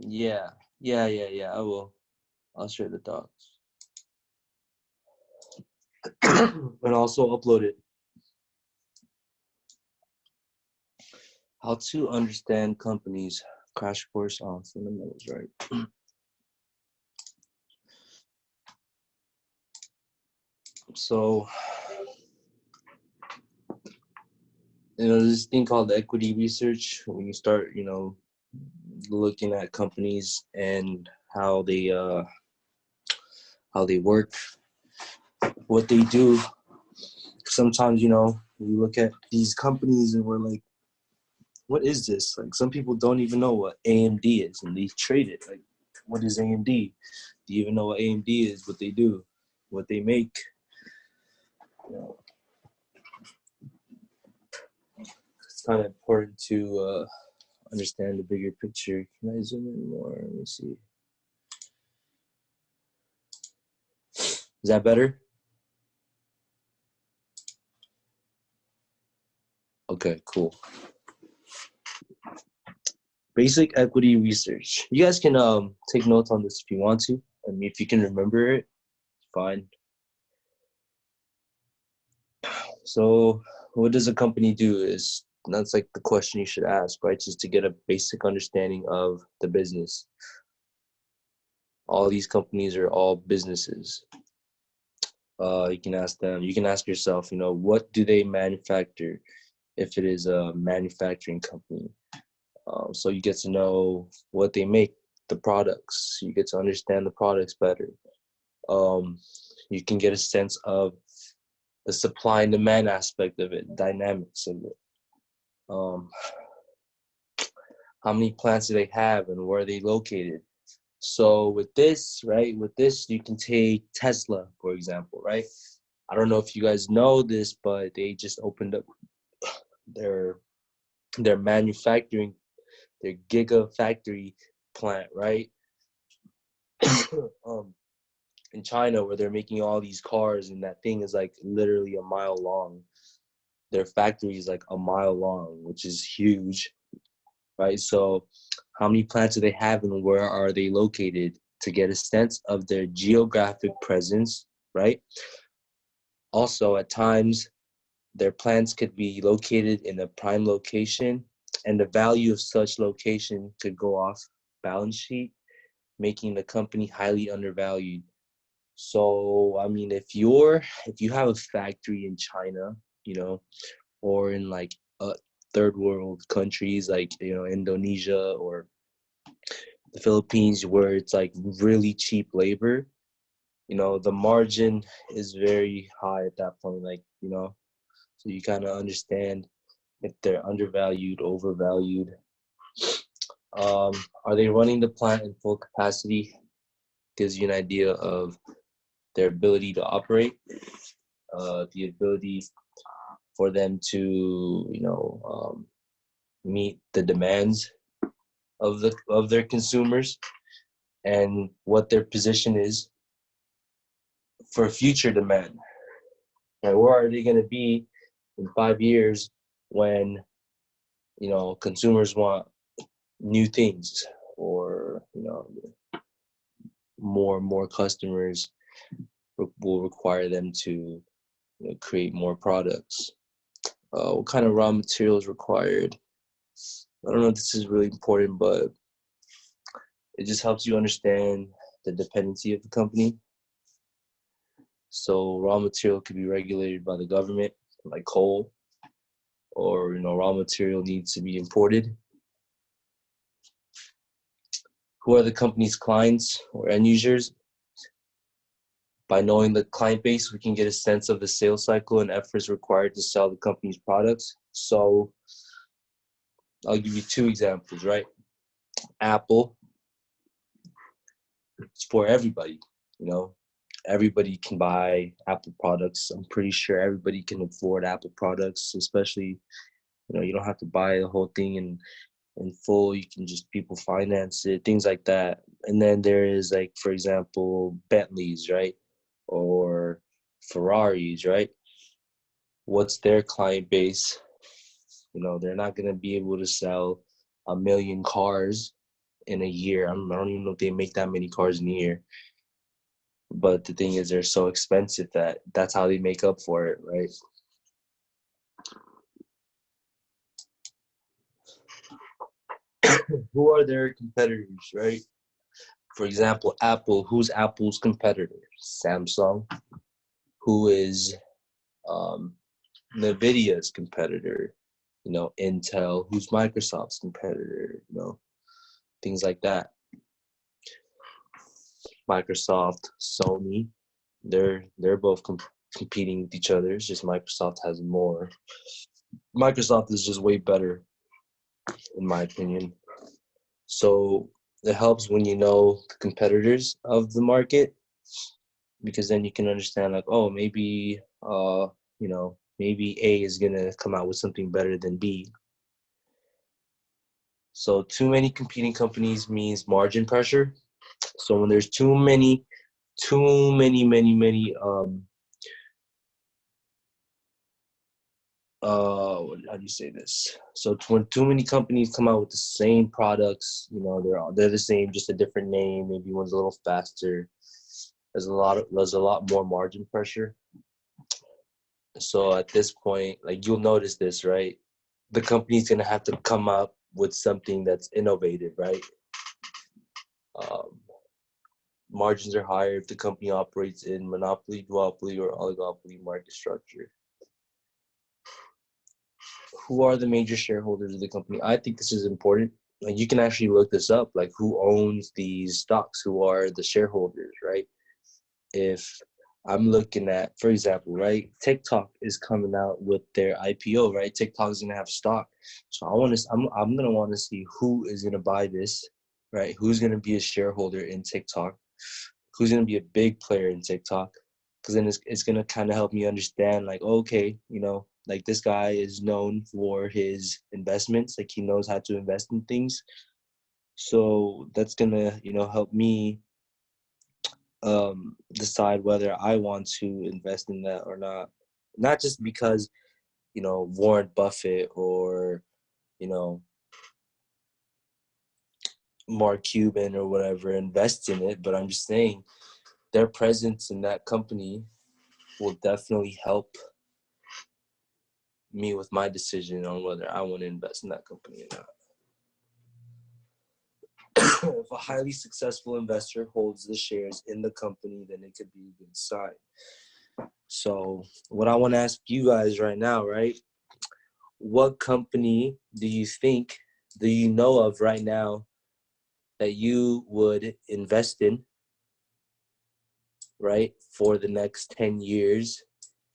Yeah, yeah. I will. I'll share the docs and also upload it. How to understand companies. Crash course on fundamentals, right? So, there's this thing called equity research. When you start, looking at companies and how they work, what they do. Sometimes, we look at these companies and we're like, what is this? Like, some people don't even know what AMD is, and they trade it. Like, what is AMD? Do you even know what AMD is? What they do? What they make? You know, it's kind of important to understand the bigger picture. Can I zoom in more? Let me see. Is that better? Okay, cool. Basic equity research. You guys can take notes on this if you want to. I mean, if you can remember it, fine. So, what does a company do? Is that's like the question you should ask, right? Just to get a basic understanding of the business. All these companies are all businesses. You can ask them. You can ask yourself, what do they manufacture? If it is a manufacturing company, so you get to know what they make, the products. You get to understand the products better. Um, you can get a sense of the supply and demand aspect of it, dynamics of it. Um, how many plants do they have and where are they located? So with this, right, you can take Tesla, for example, right? I don't know if you guys know this, but they just opened up their their manufacturing, their gigafactory plant, right? um, in China, where they're making all these cars, and that thing is like literally a mile long. Their factory is like a mile long, which is huge, right? So, how many plants do they have, and where are they located? To get a sense of their geographic presence, right? Also, at times, their plants could be located in a prime location, and the value of such location could go off balance sheet, making the company highly undervalued. So, I mean, if you have a factory in China, or in like third world countries like Indonesia or the Philippines, where it's like really cheap labor, the margin is very high at that point. Like, so you kind of understand if they're undervalued, overvalued. Um, are they running the plant in full capacity? Gives you an idea of their ability to operate, the ability for them to, meet the demands of their consumers, and what their position is for future demand. Like, where are they going to be in 5 years when consumers want new things, or more and more customers will require them to create more products. What kind of raw materials required? I don't know if this is really important, but it just helps you understand the dependency of the company. So raw material could be regulated by the government, like coal, or raw material needs to be imported. Who are the company's clients or end users? By knowing the client base, we can get a sense of the sales cycle and efforts required to sell the company's products. So I'll give you two examples, right? Apple, it's for everybody, you know. Everybody can buy Apple products. I'm pretty sure everybody can afford Apple products, especially, you don't have to buy the whole thing in full. You can just people finance it, things like that. And then there is, like, for example, Bentleys, right? Or Ferraris, right? What's their client base? They're not going to be able to sell a million cars, in a year. I don't even know if they make that many cars in a year. But the thing is, they're so expensive that that's how they make up for it, right? Who are their competitors, right? For example, Apple. Who's Apple's competitor? Samsung. Who is um, NVIDIA's competitor? Intel. Who's Microsoft's competitor? Things like that. Microsoft, Sony. They're both competing with each other. It's just Microsoft has more. Microsoft is just way better, in my opinion. So it helps when you know the competitors of the market, because then you can understand, like, oh, maybe A is gonna come out with something better than B. So too many competing companies means margin pressure. So when there's too many, many, how do you say this? So when too many companies come out with the same products, they're the same, just a different name. Maybe one's a little faster. There's a lot more margin pressure. So at this point, like, you'll notice this, right? The company's gonna have to come up with something that's innovative, right? Um, Margins are higher if the company operates in monopoly, duopoly, or oligopoly market structure. Who are the major shareholders of the company? I think this is important. Like, you can actually look this up, like, who owns these stocks, who are the shareholders, right? If I'm looking at, for example, right, TikTok is coming out with their IPO, right? TikTok is gonna have stock, so I'm gonna want to see who is gonna buy this, right? Who's gonna be a shareholder in TikTok? Who's gonna be a big player in TikTok? Because then it's gonna kind of help me understand, like, okay, like, this guy is known for his investments, like, he knows how to invest in things, so that's gonna help me decide whether I want to invest in that or not. Not just because Warren Buffett or you know Mark Cuban or whatever invests in it, but I'm just saying their presence in that company will definitely help me with my decision on whether I want to invest in that company or not. If a highly successful investor holds the shares in the company, then it could be a good sign. So what I want to ask you guys right now, right? What company do you know of right now that you would invest in, right, for the next 10 years,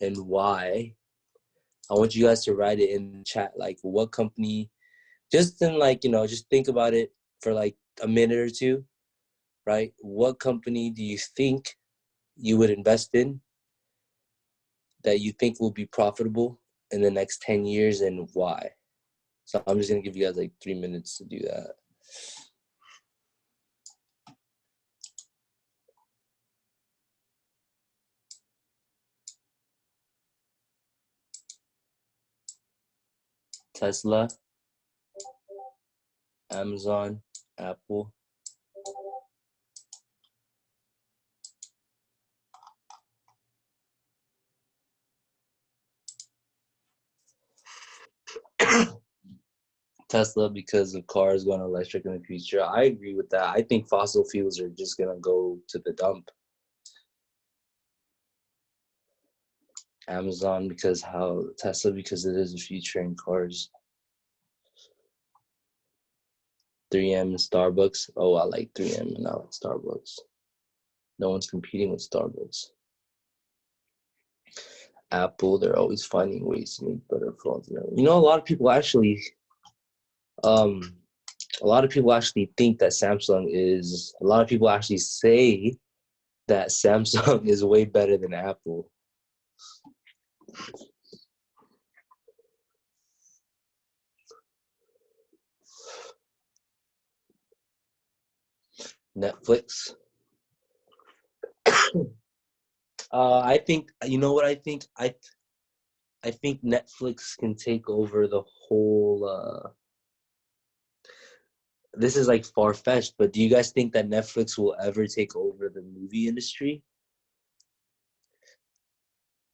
and why? I want you guys to write it in the chat, like, what company, just in, like, just think about it for like a minute or two, right? What company do you think you would invest in that you think will be profitable in the next 10 years, and why? So I'm just going to give you guys like 3 minutes to do that. Tesla, Amazon, Apple. Tesla, because the car is going electric in the future. I agree with that. I think fossil fuels are just going to go to the dump. Amazon, Tesla, because it is the future in cars. 3M and Starbucks. Oh, I like 3M and I like Starbucks. No one's competing with Starbucks. Apple, they're always finding ways to make better phones. A lot of people actually think that a lot of people actually say that Samsung is way better than Apple. Netflix. I think, you know what I think? I think Netflix can take over the whole this is like far-fetched, but do you guys think that Netflix will ever take over the movie industry?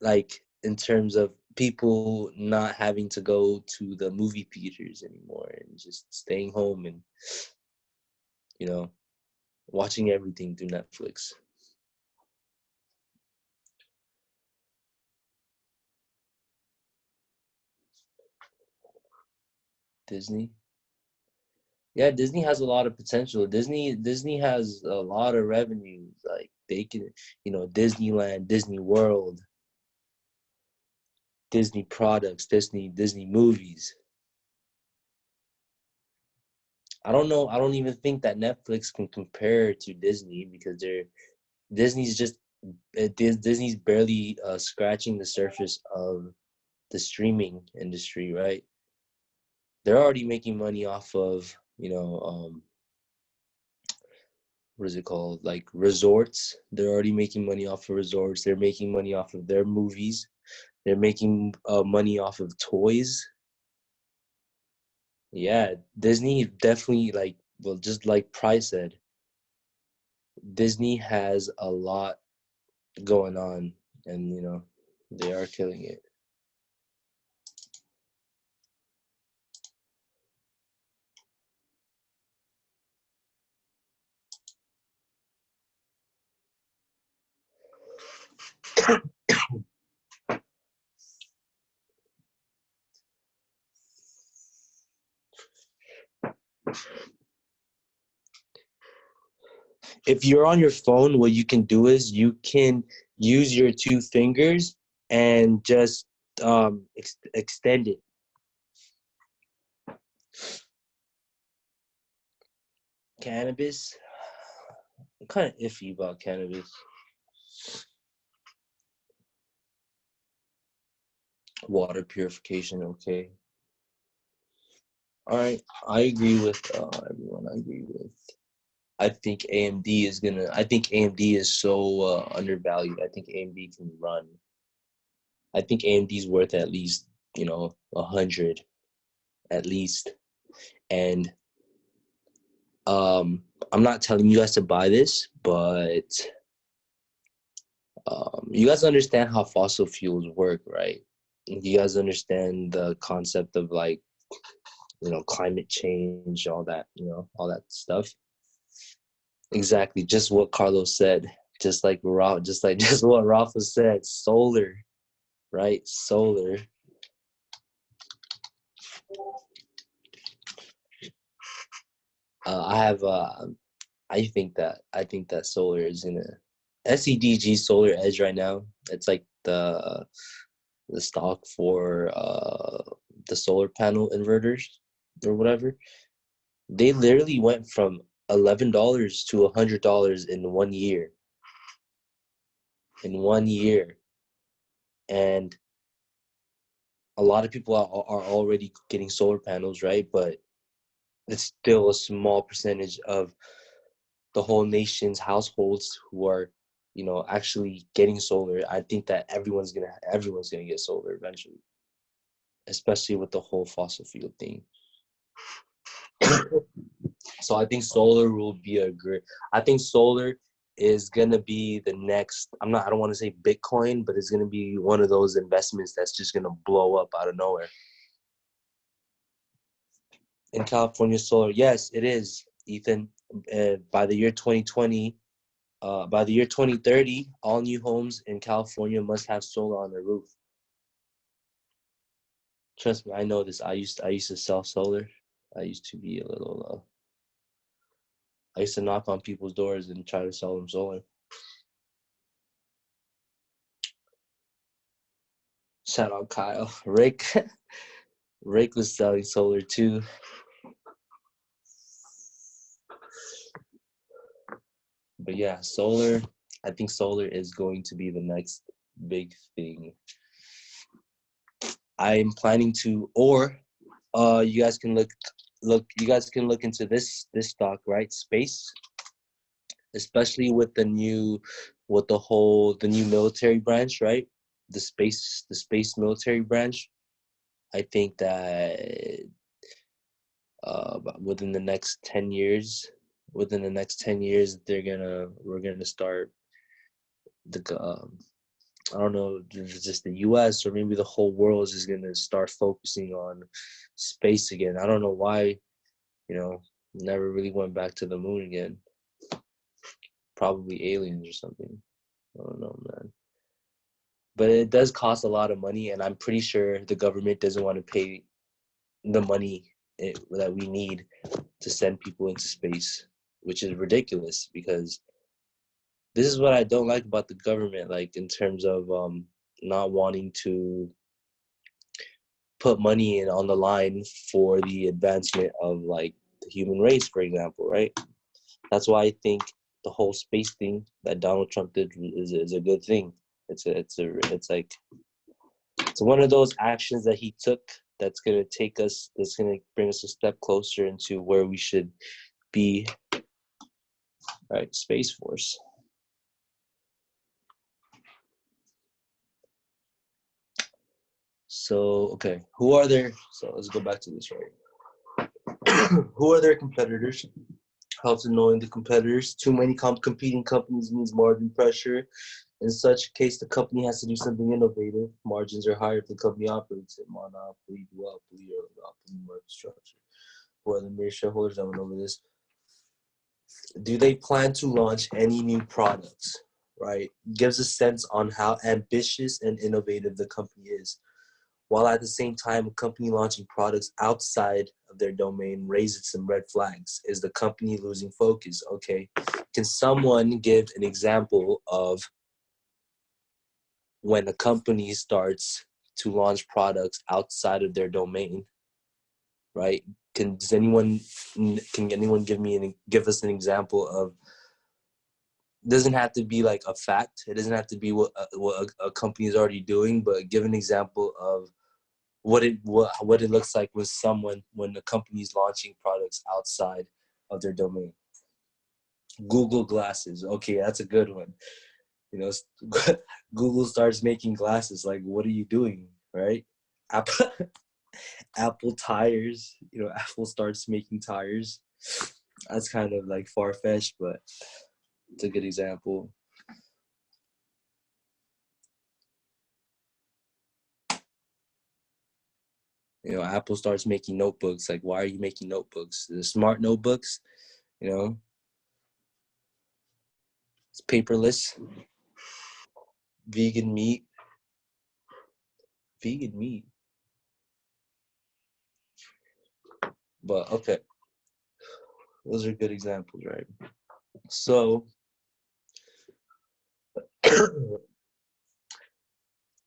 Like in terms of people not having to go to the movie theaters anymore and just staying home and, you know, watching everything through Netflix. Disney. Yeah, Disney has a lot of potential. Disney has a lot of revenues. Like they can, Disneyland, Disney World, Disney products, Disney movies. I don't know. I don't even think that Netflix can compare to Disney because Disney's just Disney's barely scratching the surface of the streaming industry, right? They're already making money off of, what is it called? Like resorts. They're already making money off of resorts. They're making money off of their movies. They're making money off of toys. Yeah, Disney definitely well, just like Price said, Disney has a lot going on, and they are killing it. If you're on your phone, what you can do is you can use your two fingers and just extend it. Cannabis, I'm kind of iffy about cannabis. Water purification, okay. All right, I agree with everyone. I agree with. I think AMD is gonna. I think AMD is so undervalued. I think AMD can run. I think AMD is worth at least 100 at least. And I'm not telling you guys to buy this, but you guys understand how fossil fuels work, right? You guys understand the concept of like climate change, all that, all that stuff. Exactly, just what Carlos said, just like just what Rafa said. Solar, right? Solar. I have. I think that solar is gonna SEDG Solar Edge right now. It's like the stock for the solar panel inverters or whatever. They literally went from $11 to $100 in 1 year. In 1 year, and a lot of people are already getting solar panels, right? But it's still a small percentage of the whole nation's households who are, actually getting solar. I think that everyone's gonna get solar eventually, especially with the whole fossil fuel thing. So I think solar will be a great. I think solar is gonna be the next. I don't want to say Bitcoin, but it's gonna be one of those investments that's just gonna blow up out of nowhere. In California, solar, yes, it is, Ethan. By the year 2020, by the year 2030, all new homes in California must have solar on their roof. Trust me, I know this. I used to sell solar. I used to be a little. I used to knock on people's doors and try to sell them solar. Shout out Kyle. Rick. Rick was selling solar too. But yeah, solar. I think solar is going to be the next big thing. I'm planning to, or you guys can look. You guys can look into this stock, right? Space, especially with the new military branch, right? The space military branch. I think that within the next 10 years. Within the next 10 years, we're gonna start the I don't know, just the U.S. or maybe the whole world is just gonna start focusing on space again. I don't know why, never really went back to the moon again. Probably aliens or something. I don't know, man. But it does cost a lot of money, and I'm pretty sure the government doesn't want to pay the money that we need to send people into space, which is ridiculous because this is what I don't like about the government, like in terms of not wanting to put money in on the line for the advancement of like the human race, for example, right? That's why I think the whole space thing that Donald Trump did is a good thing. It's one of those actions that he took that's gonna bring us a step closer into where we should be, right? Space Force. So okay, who are there? So let's go back to this, right? Who are their competitors? Helps in knowing the competitors. Too many competing companies means margin pressure. In such case, the company has to do something innovative. Margins are higher if the company operates in monopoly, duopoly, or oligopoly market structure. Who are the mere shareholders? I went over this. Do they plan to launch any new products? Right? Gives a sense on how ambitious and innovative the company is. While at the same time, a company launching products outside of their domain raises some red flags. Is the company losing focus? Okay. Can someone give an example of when a company starts to launch products outside of their domain, right? Can anyone give us an example of, doesn't have to be like a fact. It doesn't have to be what a company is already doing, but give an example of what it looks like when a company is launching products outside of their domain. Google Glasses. Okay, that's a good one. You know, Google starts making glasses. Like, what are you doing, right? Apple, Apple tires. Apple starts making tires. That's kind of like far fetched, but it's a good example. Apple starts making notebooks. Like, why are you making notebooks? The smart notebooks. It's paperless. Vegan meat. Vegan meat. But okay, those are good examples, right? So,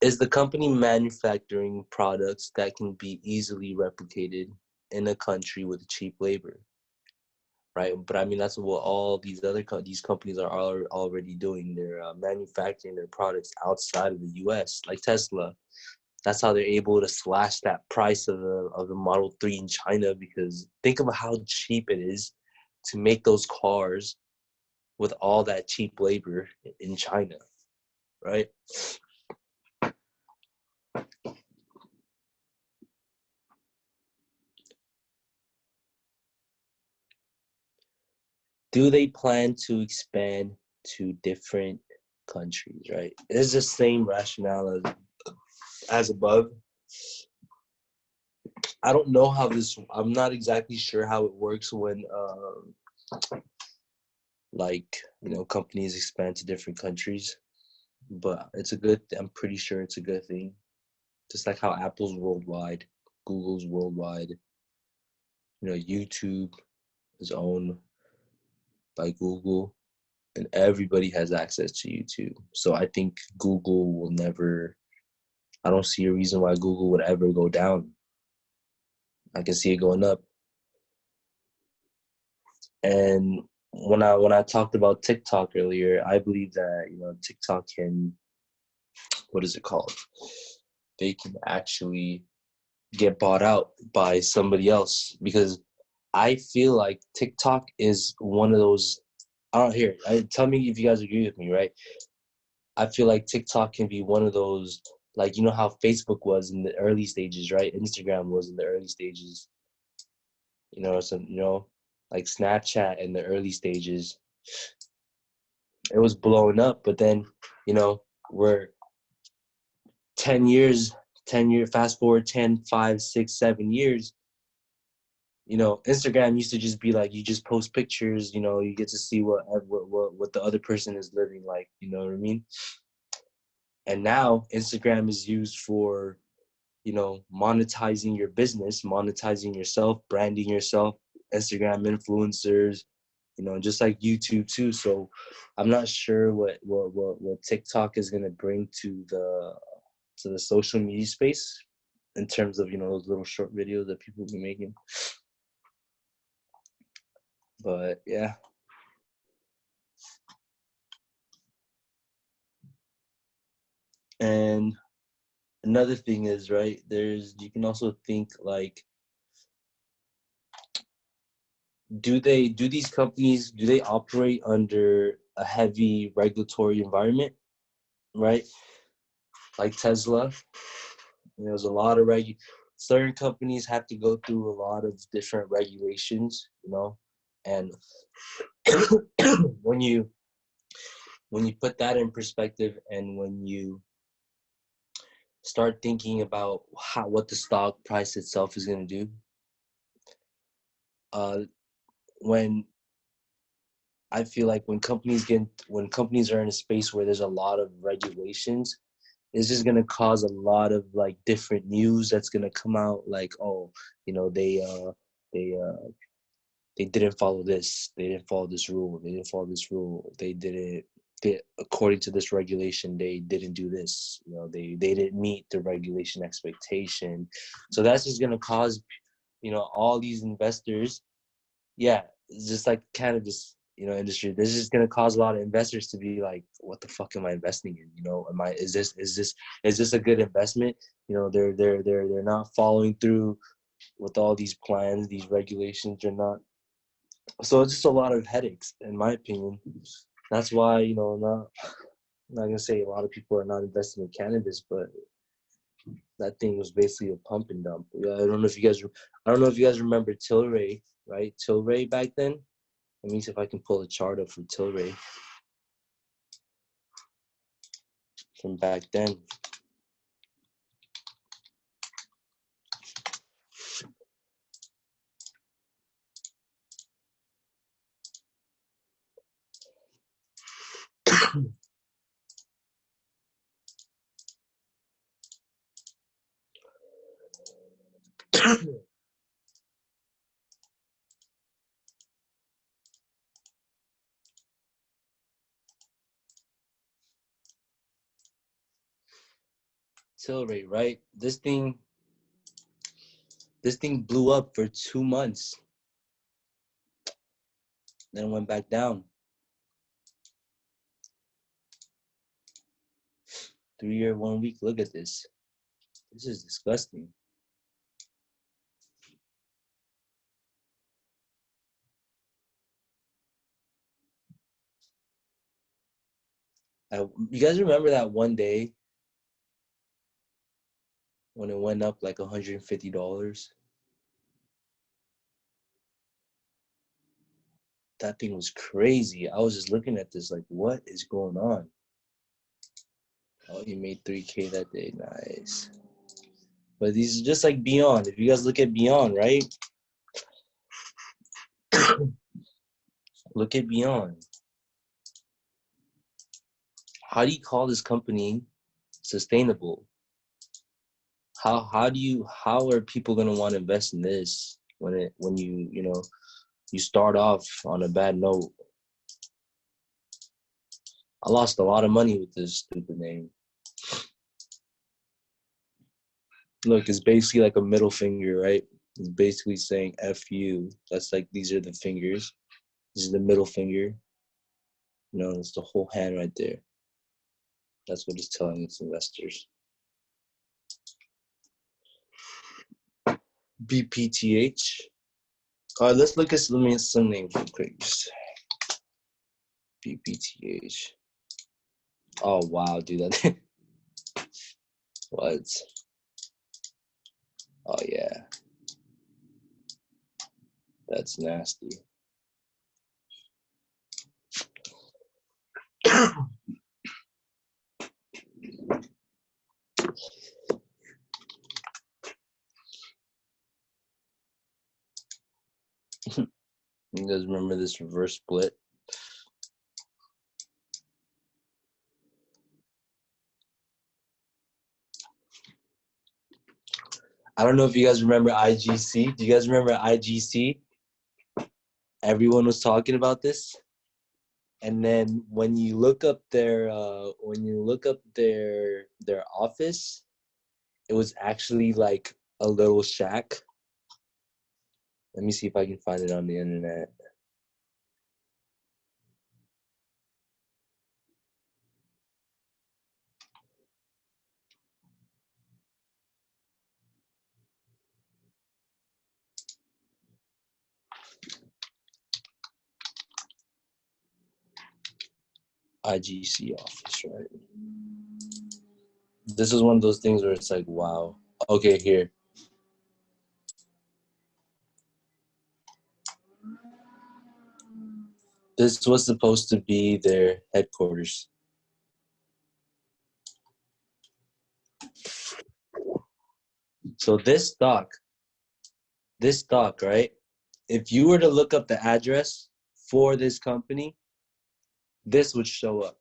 is the company manufacturing products that can be easily replicated in a country with cheap labor, right? But I mean, that's what all these companies are already doing. They're manufacturing their products outside of the U.S., like Tesla. That's how they're able to slash that price of the Model 3 in China, because think of how cheap it is to make those cars with all that cheap labor in China, right? Do they plan to expand to different countries, right? It's the same rationale as above. I don't know how I'm not exactly sure how it works when, companies expand to different countries, but I'm pretty sure it's a good thing. Just like how Apple's worldwide, Google's worldwide, YouTube is owned by Google, and everybody has access to YouTube. So I think Google will never. I don't see a reason why Google would ever go down. I can see it going up. And when I talked about TikTok earlier, I believe that TikTok can, what is it called? They can actually get bought out by somebody else, because I feel like TikTok is one of those. I don't hear. Tell me if you guys agree with me, right? I feel like TikTok can be one of those, like, how Facebook was in the early stages, right? Instagram was in the early stages. like Snapchat in the early stages, it was blowing up. But then, we're 10 years, fast forward 10, 5, 6, 7 years. Instagram used to just be like, you just post pictures, you get to see what the other person is living like, you know what I mean? And now Instagram is used for, monetizing your business, monetizing yourself, branding yourself, Instagram influencers, just like YouTube too. So I'm not sure what TikTok is gonna bring to the social media space in terms of, those little short videos that people be making. But yeah. And another thing is, right, you can also think like, do these companies, do they operate under a heavy regulatory environment, right? Like Tesla, there's a lot of certain companies have to go through a lot of different regulations, and when you put that in perspective, and when you start thinking about what the stock price itself is going to do, when I feel like when companies are in a space where there's a lot of regulations, it's just gonna cause a lot of like different news that's gonna come out, like, oh, they they didn't follow this, they didn't follow this rule, they didn't according to this regulation, they didn't do this, they didn't meet the regulation expectation. So that's just gonna cause, all these investors, yeah, it's just like cannabis, industry. This is going to cause a lot of investors to be like, what the fuck am I investing in? Is this a good investment? They're not following through with all these plans, these regulations. They're not. So it's just a lot of headaches, in my opinion. That's why, I'm not gonna say a lot of people are not investing in cannabis, but that thing was basically a pump and dump. Yeah, I don't know if you guys remember Tilray, right? Tilray back then. Let me see if I can pull a chart up for Tilray from back then. Tilray, right? This thing blew up for 2 months, then went back down. 3 year, 1 week. Look at this. This is disgusting. You guys remember that one day when it went up like $150? That thing was crazy. I was just looking at this like, what is going on? Oh, he made 3K that day. Nice. But these are just like Beyond. If you guys look at Beyond, right? Look at Beyond. How do you call this company sustainable? How are people gonna want to invest in this when you start off on a bad note? I lost a lot of money with this stupid name. Look, it's basically like a middle finger, right? It's basically saying F you. That's like, these are the fingers. This is the middle finger. It's the whole hand right there. That's what it's telling its investors. BPTH. All right, let's look at some names real quick. BPTH. Oh wow, dude, that what? Oh yeah. That's nasty. You guys remember this reverse split? I don't know if you guys remember IGC. Do you guys remember IGC? Everyone was talking about this. And then when you look up their office, it was actually like a little shack. Let me see if I can find it on the internet. IGC office, right? This is one of those things where it's like, wow. Okay, here. This was supposed to be their headquarters. So this stock, right? If you were to look up the address for this company, this would show up.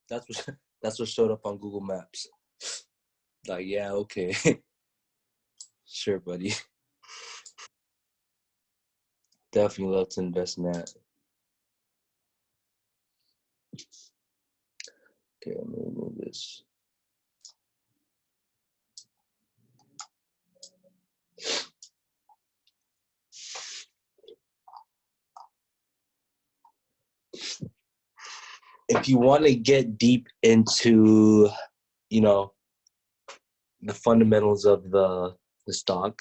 That's what showed up on Google Maps. Like, yeah, okay. Sure, buddy. Definitely love to invest in that. Okay, let me remove this. If you want to get deep into, you know, the fundamentals of the stock,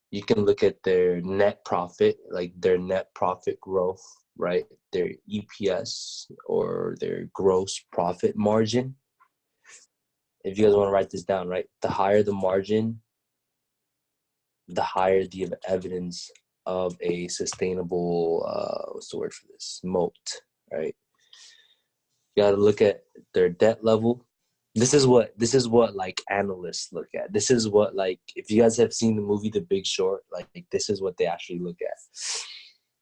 you can look at their net profit, like their net profit growth, right? Their EPS or their gross profit margin. If you guys want to write this down, right? The higher the margin, the higher the evidence of a sustainable, what's the word for this? Moat, right? You got to look at their debt level. This is what like analysts look at. This is what, like, if you guys have seen the movie The Big Short, like this is what they actually look at.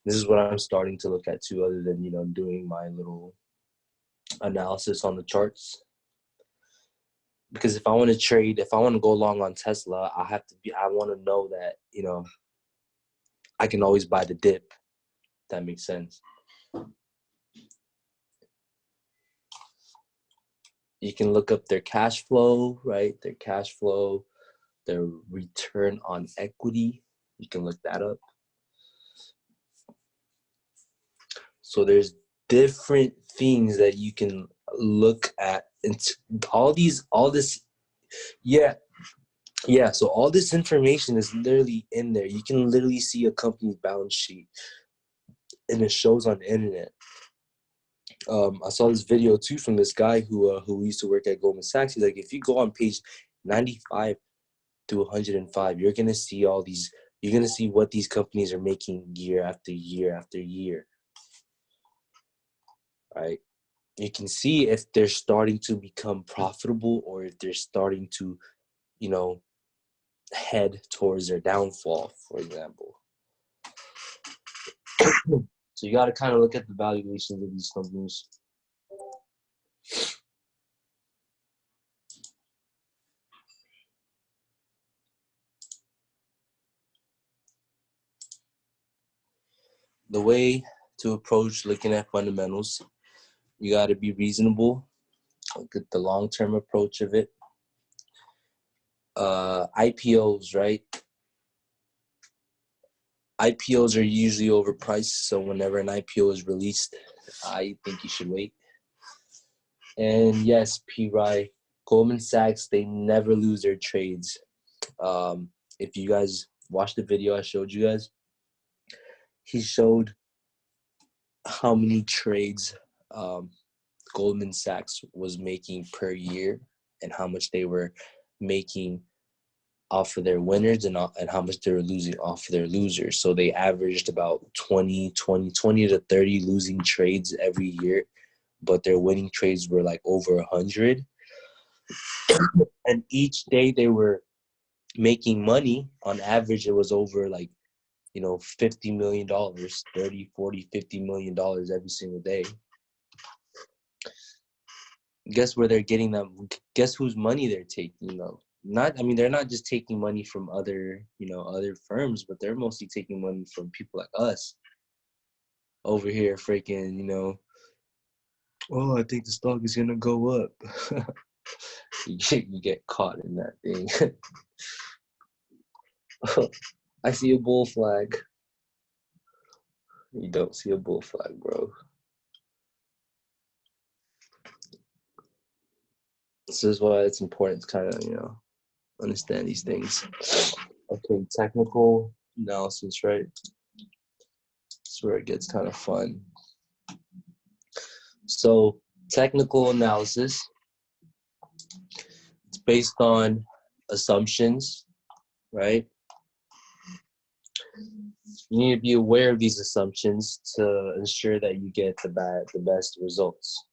This is what I'm starting to look at too, other than, doing my little analysis on the charts. Because if I want to go long on Tesla, I want to know that, I can always buy the dip. If that makes sense. You can look up their cash flow, right? Their cash flow, their return on equity. You can look that up. So there's different things that you can look at. And so all this information is literally in there. You can literally see a company's balance sheet, and it shows on the internet. I saw this video too from this guy who used to work at Goldman Sachs. He's like, if you go on page 95 to 105, you're gonna see you're gonna see what these companies are making year after year after year. Right? You can see if they're starting to become profitable or if they're starting to, head towards their downfall, for example. So you got to kind of look at the valuations of these companies. The way to approach looking at fundamentals, you got to be reasonable. Look at the long-term approach of it. IPOs, right? IPOs are usually overpriced, so whenever an IPO is released, I think you should wait. And yes, PRI, Goldman Sachs, they never lose their trades. If you guys watched the video I showed you guys, he showed how many trades Goldman Sachs was making per year and how much they were making off of their winners and how much they were losing off of their losers. So they averaged about 20 to 30 losing trades every year, but their winning trades were like over 100. And each day they were making money. On average, it was over like, $50 million, 30, 40, $50 million every single day. Guess where they're getting them? Guess whose money they're taking though? They're not just taking money from other firms, but they're mostly taking money from people like us over here freaking, oh, I think the stock is gonna go up. you get caught in that thing. I see a bull flag. You don't see a bull flag, bro. This is why it's important to kind of, understand these things. Okay, technical analysis, right? That's where it gets kind of fun. So, technical analysis, it's based on assumptions, right? You need to be aware of these assumptions to ensure that you get the best results.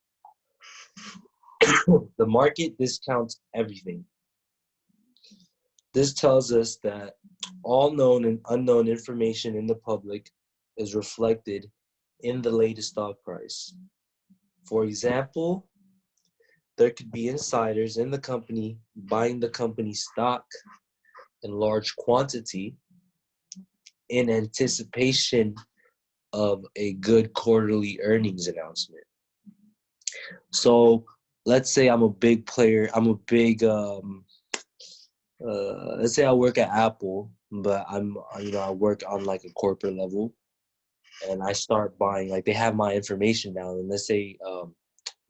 The market discounts everything. This tells us that all known and unknown information in the public is reflected in the latest stock price. For example, there could be insiders in the company buying the company's stock in large quantity in anticipation of a good quarterly earnings announcement. So let's say I'm a big player. Let's say I work at Apple, but I work on like a corporate level, and I start buying, like they have my information down, and let's say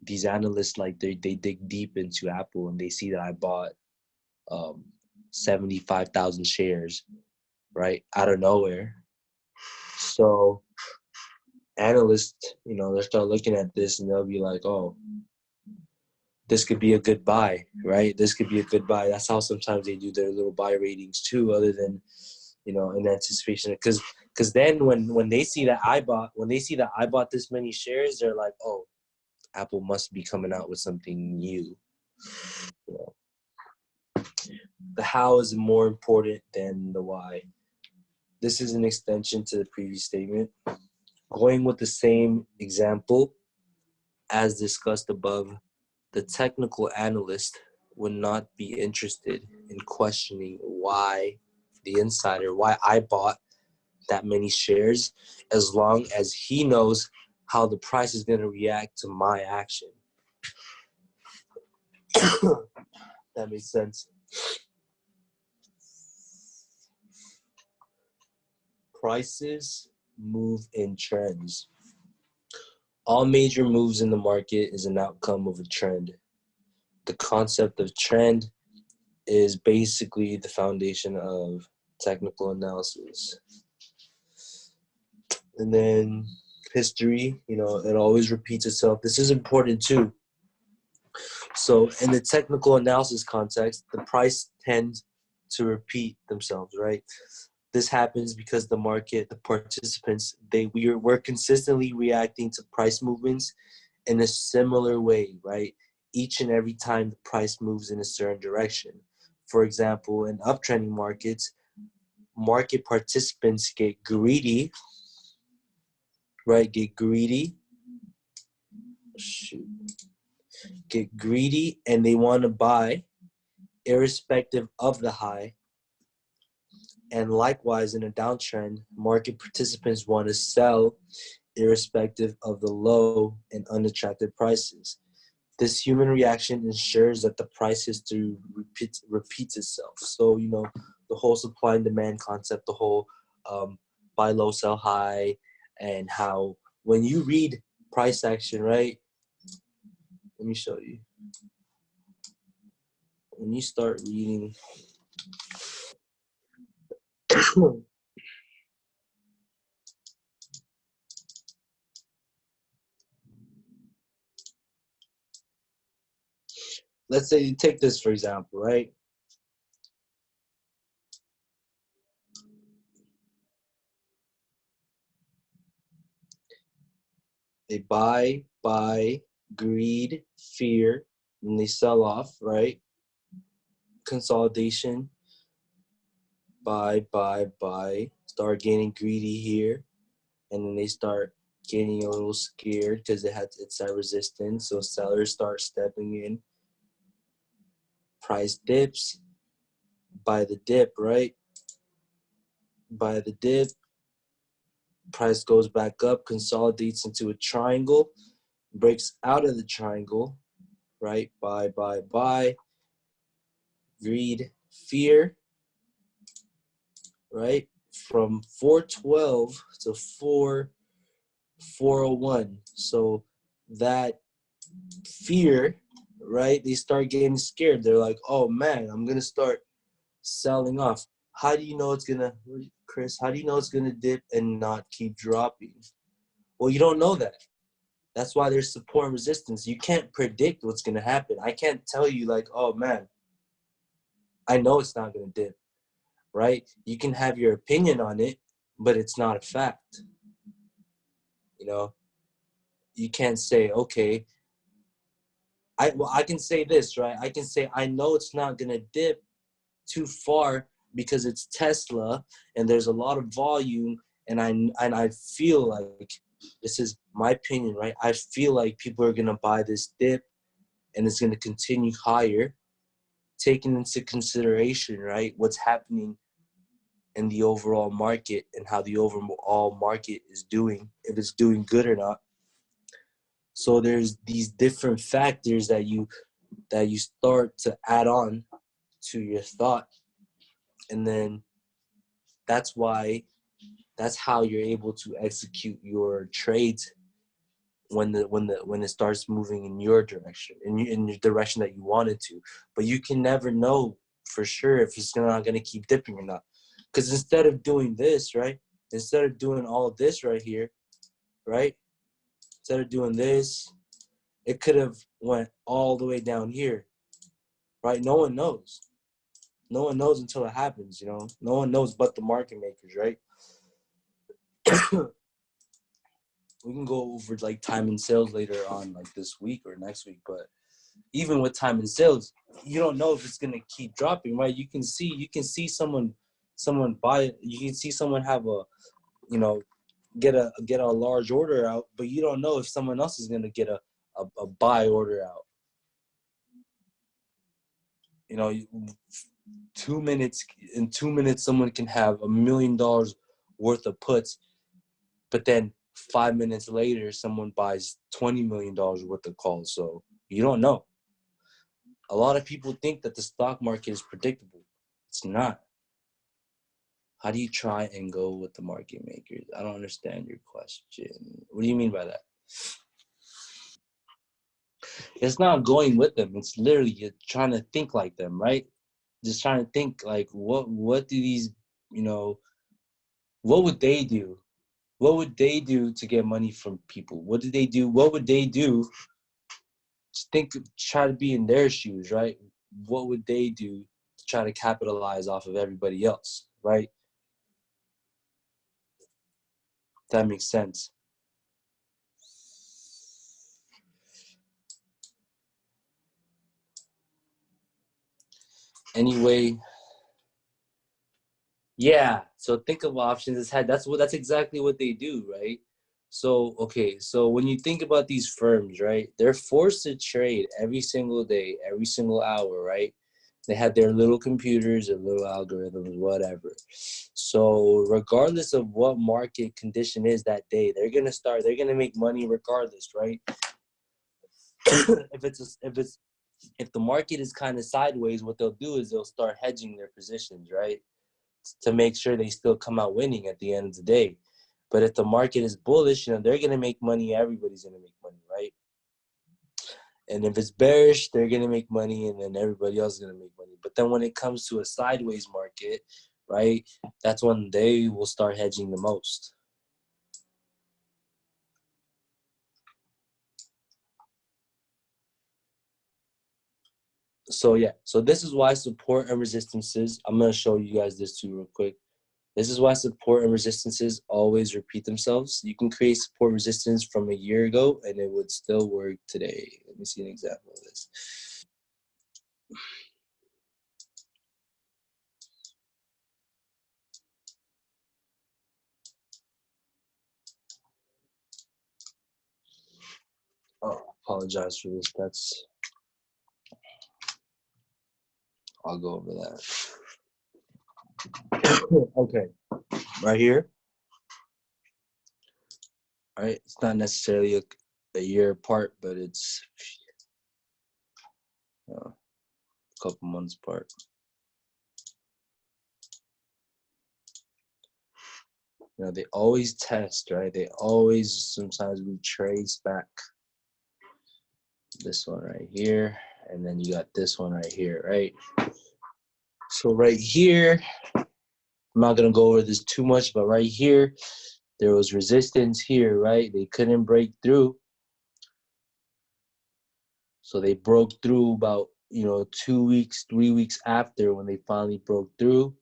these analysts, like they dig deep into Apple and they see that I bought 75,000 shares, right, out of nowhere. So analysts, they start looking at this and they'll be like, oh, this could be a good buy, right? This could be a good buy. That's how sometimes they do their little buy ratings too, other than, in anticipation. Because then when they see that I bought this many shares, they're like, oh, Apple must be coming out with something new. The how is more important than the why. This is an extension to the previous statement. Going with the same example as discussed above, the technical analyst would not be interested in questioning why I bought that many shares, as long as he knows how the price is going to react to my action. That makes sense. Prices move in trends. All major moves in the market is an outcome of a trend. The concept of trend is basically the foundation of technical analysis. And then history, it always repeats itself. This is important too. So in the technical analysis context, the price tends to repeat themselves, right? This happens because the market, the participants, we're consistently reacting to price movements in a similar way, right? Each and every time the price moves in a certain direction. For example, in uptrending markets, market participants get greedy, right? Get greedy, and they want to buy irrespective of the high. And likewise, in a downtrend, market participants want to sell irrespective of the low and unattractive prices. This human reaction ensures that the price history repeats itself. So, the whole supply and demand concept, the whole buy low, sell high, and how when you read price action, right? Let me show you. When you start reading let's say you take this for example, right? They buy, greed, fear, and they sell off, right? Consolidation, buy, start getting greedy here, and then they start getting a little scared because it's at resistance. So sellers start stepping in. Price dips, buy the dip, right? Buy the dip, price goes back up, consolidates into a triangle, breaks out of the triangle, right? Buy, greed, fear, right? From 412 to 401. So that fear, right? They start getting scared. They're like, oh man, I'm gonna start selling off. How do you know it's gonna, Chris? How do you know it's gonna dip and not keep dropping? Well, you don't know that. That's why there's support and resistance. You can't predict what's gonna happen. I can't tell you like, oh man, I know it's not gonna dip, right? You can have your opinion on it, but it's not a fact. You know, you can't say, okay, I can say this, right? I can say I know it's not gonna dip too far because it's Tesla and there's a lot of volume, and I feel like, this is my opinion, right? I feel like people are gonna buy this dip and it's gonna continue higher, taking into consideration, right, what's happening in the overall market and how the overall market is doing, if it's doing good or not. So there's these different factors that you start to add on to your thought, and then that's why that's how you're able to execute your trades when it starts moving in your direction, in your direction that you want it to. But you can never know for sure if it's not going to keep dipping or not, because instead of doing this, right, instead of doing all this right here, right, instead of doing this, it could have went all the way down here, right? No one knows. No one knows until it happens, you know. No one knows but the market makers, right? We can go over like time and sales later on, like this week or next week. But even with time and sales, you don't know if it's gonna keep dropping, right? You can see someone buy it. You can see someone have a, you know, get a large order out, but you don't know if someone else is gonna get a buy order out. You know, 2 minutes, in 2 minutes, someone can have $1 million worth of puts, but then 5 minutes later, someone buys $20 million worth of calls. So you don't know. A lot of people think that the stock market is predictable. It's not. How do you try and go with the market makers? I don't understand your question. What do you mean by that? It's not going with them. It's literally you're trying to think like them, right? Just trying to think like what do these, you know, what would they do? What would they do to get money from people? What did they do? What would they do? Think, try to be in their shoes, right? What would they do to try to capitalize off of everybody else, right? That makes sense. Anyway, yeah. So think of options as head. That's exactly what they do, right? So okay, so when you think about these firms, right, they're forced to trade every single day, every single hour, right? They have their little computers, their little algorithms, whatever. So regardless of what market condition is that day, they're gonna make money regardless, right? If the market is kind of sideways, what they'll do is they'll start hedging their positions, right? To make sure they still come out winning at the end of the day. But if the market is bullish, you know, they're gonna make money, everybody's gonna make money, right? And if it's bearish, they're gonna make money, and then everybody else is gonna make money. But then when it comes to a sideways market, right, that's when they will start hedging the most. So yeah, so this is why support and resistances, I'm going to show you guys this too real quick. This is why support and resistances always repeat themselves. You can create support resistance from a year ago and it would still work today. Let me see an example of this. Oh, apologize for this. I'll go over that. Okay, right here. All right, it's not necessarily a year apart, but it's a couple months apart. You know, they always test, right? They always sometimes retrace back. This one right here, and then you got this one right here, right? So right here, I'm not gonna go over this too much, but right here, there was resistance here, right? They couldn't break through. So they broke through about, 2 weeks, 3 weeks after when they finally broke through.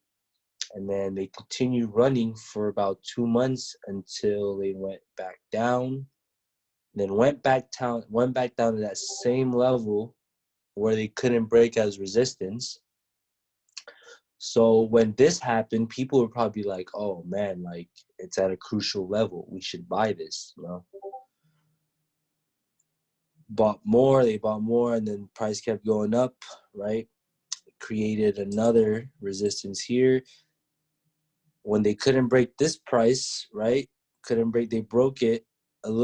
And then they continued running for about 2 months until they went back down. Then went back down to that same level where they couldn't break as resistance. So when this happened, people were probably like, oh man, like it's at a crucial level. We should buy this, They bought more, and then price kept going up, right? Created another resistance here. When they couldn't break this price, right? They broke it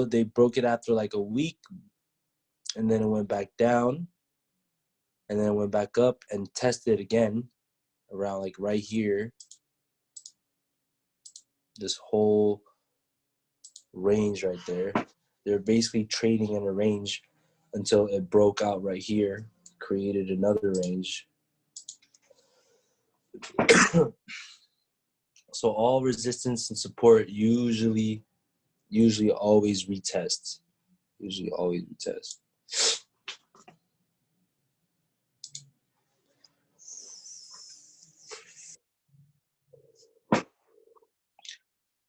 they broke it after like a week, and then it went back down, and then it went back up and tested again around like right here. This whole range right there. They're basically trading in a range until it broke out right here, created another range. So all resistance and support usually always retest. Usually always retest.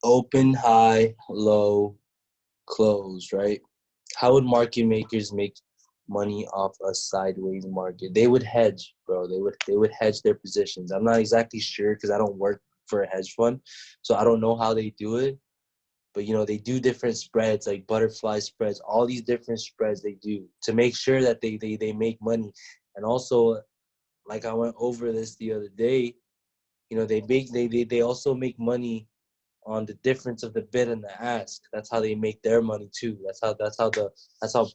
Open, high, low, close, right? How would market makers make money off a sideways market? They would hedge, bro. They would hedge their positions. I'm not exactly sure because I don't work for a hedge fund, so I don't know how they do it. But they do different spreads like butterfly spreads, all these different spreads they do to make sure that they make money. And also, like I went over this the other day, they also make money on the difference of the bid and the ask. That's how they make their money too. That's how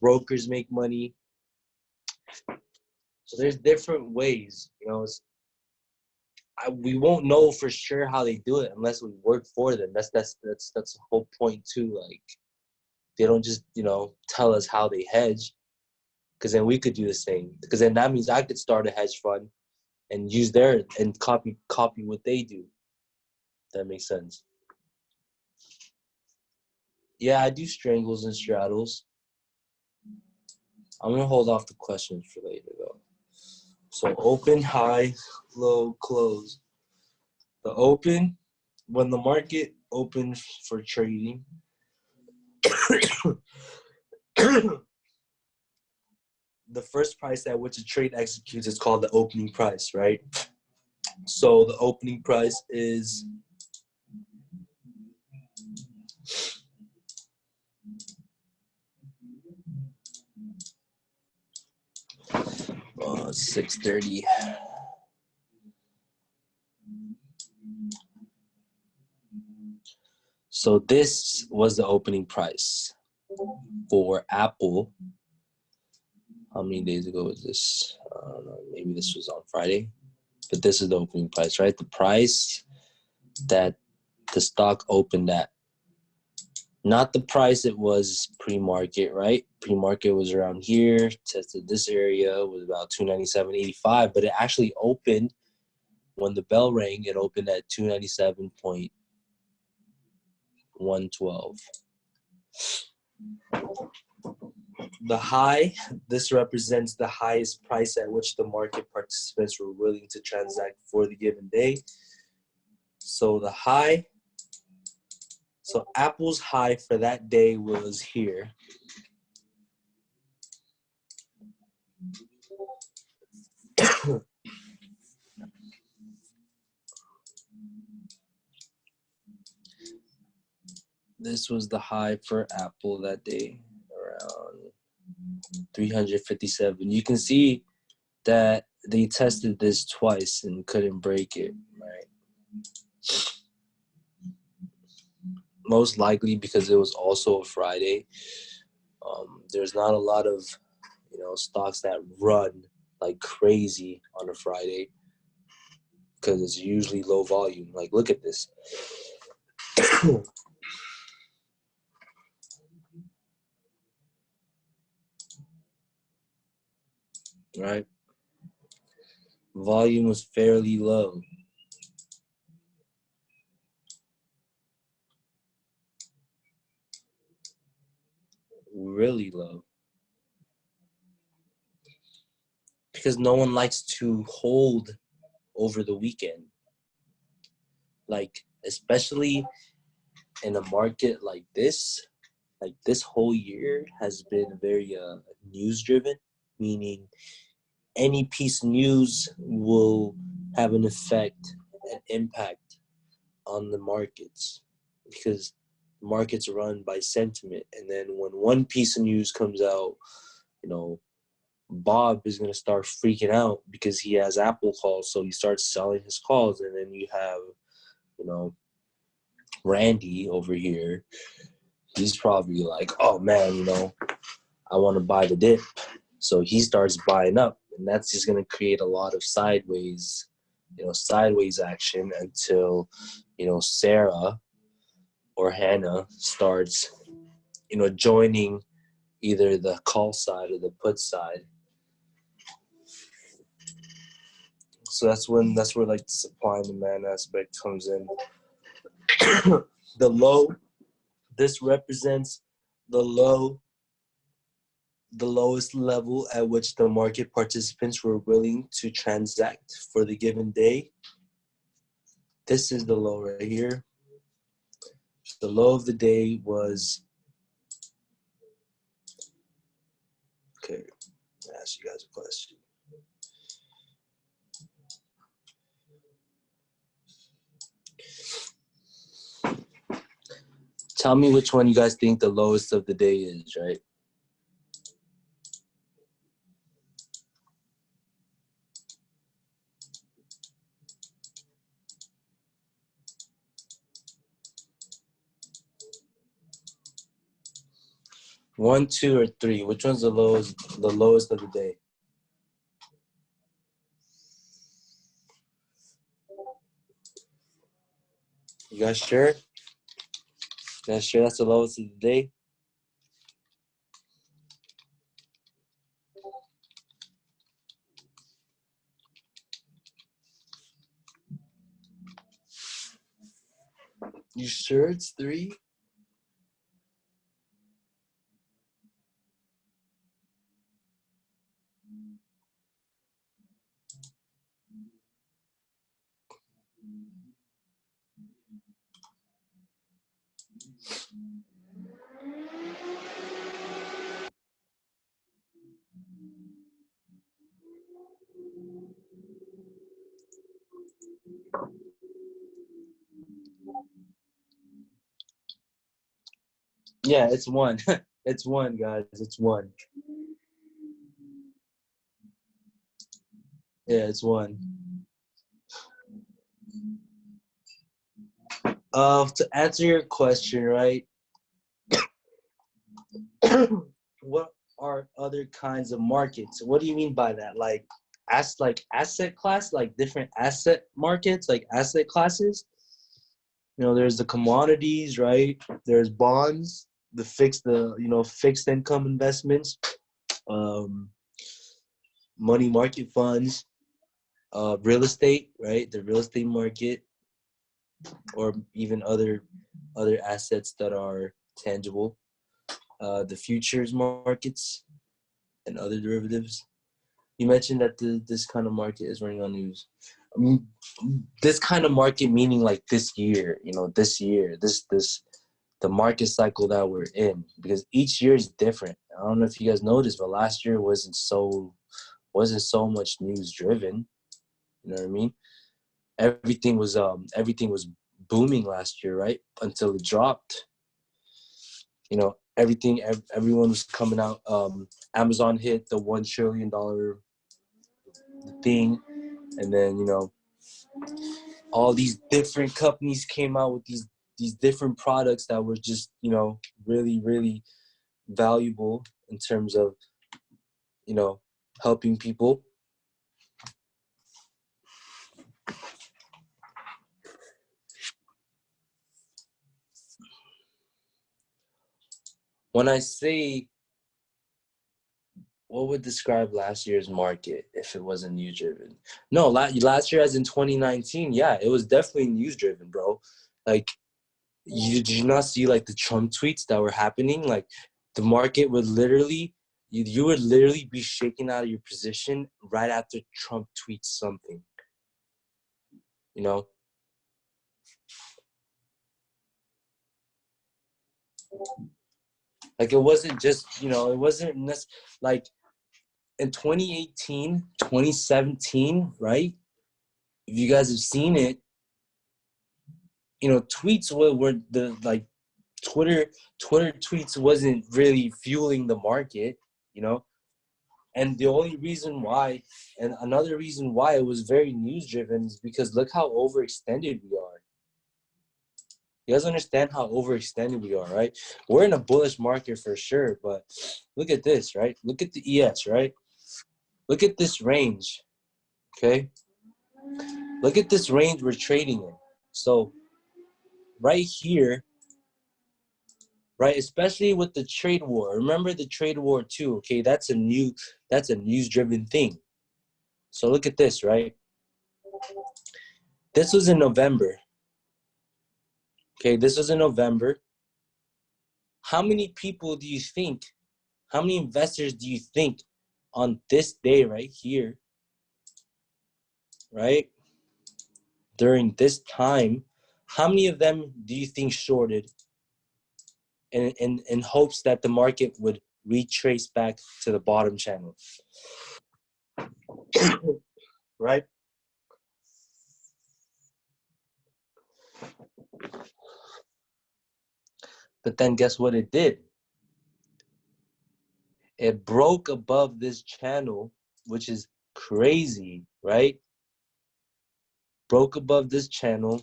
brokers make money. So there's different ways. We won't know for sure how they do it unless we work for them. That's the whole point too. Like they don't just tell us how they hedge, because then we could do the same. Because then that means I could start a hedge fund and use their and copy what they do. That makes sense. Yeah, I do strangles and straddles. I'm gonna hold off the questions for later though. So open, high, low, close. The open, when the market opens for trading, the first price at which a trade executes is called the opening price, right? So the opening price is 6:30. So this was the opening price for Apple. How many days ago was this? I don't know. Maybe this was on Friday. But this is the opening price, right? The price that the stock opened at. Not the price it was pre-market, right? Pre-market was around here. Tested this area, was about 297.85. But it actually opened, when the bell rang, it opened at 297.112. The high, this represents the highest price at which the market participants were willing to transact for the given day. So the high, so Apple's high for that day was here. This was the high for Apple that day, around 357. You can see that they tested this twice and couldn't break it, right? Most likely because it was also a Friday. There's not a lot of, stocks that run like crazy on a Friday because it's usually low volume. Like, look at this. Right? Volume was fairly low. Really low. Because no one likes to hold over the weekend. Like, especially in a market like this whole year has been very news driven, meaning any piece of news will have an effect and impact on the markets because markets are run by sentiment. And then when one piece of news comes out, Bob is going to start freaking out because he has Apple calls. So he starts selling his calls. And then you have, Randy over here. He's probably like, oh man, I want to buy the dip. So he starts buying up. And that's just going to create a lot of sideways action until, Sarah or Hannah starts, joining either the call side or the put side. So that's where like the supply and demand aspect comes in. The low, this represents the lowest level at which the market participants were willing to transact for the given day. This is the low right here. The low of the day was, okay, I'll ask you guys a question. Tell me which one you guys think the lowest of the day is, right? One, two, or three. Which one's the lowest of the day? You guys sure? You guys sure that's the lowest of the day? You sure it's three? Yeah, it's one. It's one, guys. It's one. Yeah, it's one. To answer your question, right? What are other kinds of markets? What do you mean by that? Like asset class, like different asset markets, like asset classes? There's the commodities, right? There's bonds, fixed income investments, um, money market funds, real estate, right? The real estate market, or even other assets that are tangible. the futures markets and other derivatives. You mentioned that this kind of market is running on news. I mean, this kind of market meaning like this year, the market cycle that we're in, because each year is different. I don't know if you guys noticed, but last year wasn't so much news driven. You know what I mean? Everything was booming last year, right? Until it dropped. You know, everyone was coming out. Amazon hit the $1 trillion thing, and then all these different companies came out with these different products that were just really, really valuable in terms of helping people. When I say what would describe last year's market if it wasn't news driven? No, last year, as in 2019, yeah, it was definitely news driven, bro. Like, did you not see like the Trump tweets that were happening? Like, the market would literally, you would literally be shaken out of your position right after Trump tweets something. You know? Like, it wasn't just, it wasn't like in 2018, 2017, right? If you guys have seen it, tweets were the like Twitter tweets wasn't really fueling the market, and the only reason why, and another reason why it was very news driven is because look how overextended we are. You guys understand how overextended we are, right? We're in a bullish market for sure, but look at this, right? Look at the ES, right? Look at this range, okay? Look at this range we're trading in. So right here, right, especially with the trade war. Remember the trade war too, okay? That's a news-driven thing. So look at this, right? This was in November. Okay, this was in November. How many people do you think, how many investors do you think on this day right here, right, during this time, how many of them do you think shorted in hopes that the market would retrace back to the bottom channel? Right? But then guess what it did? It broke above this channel, which is crazy, right? Broke above this channel.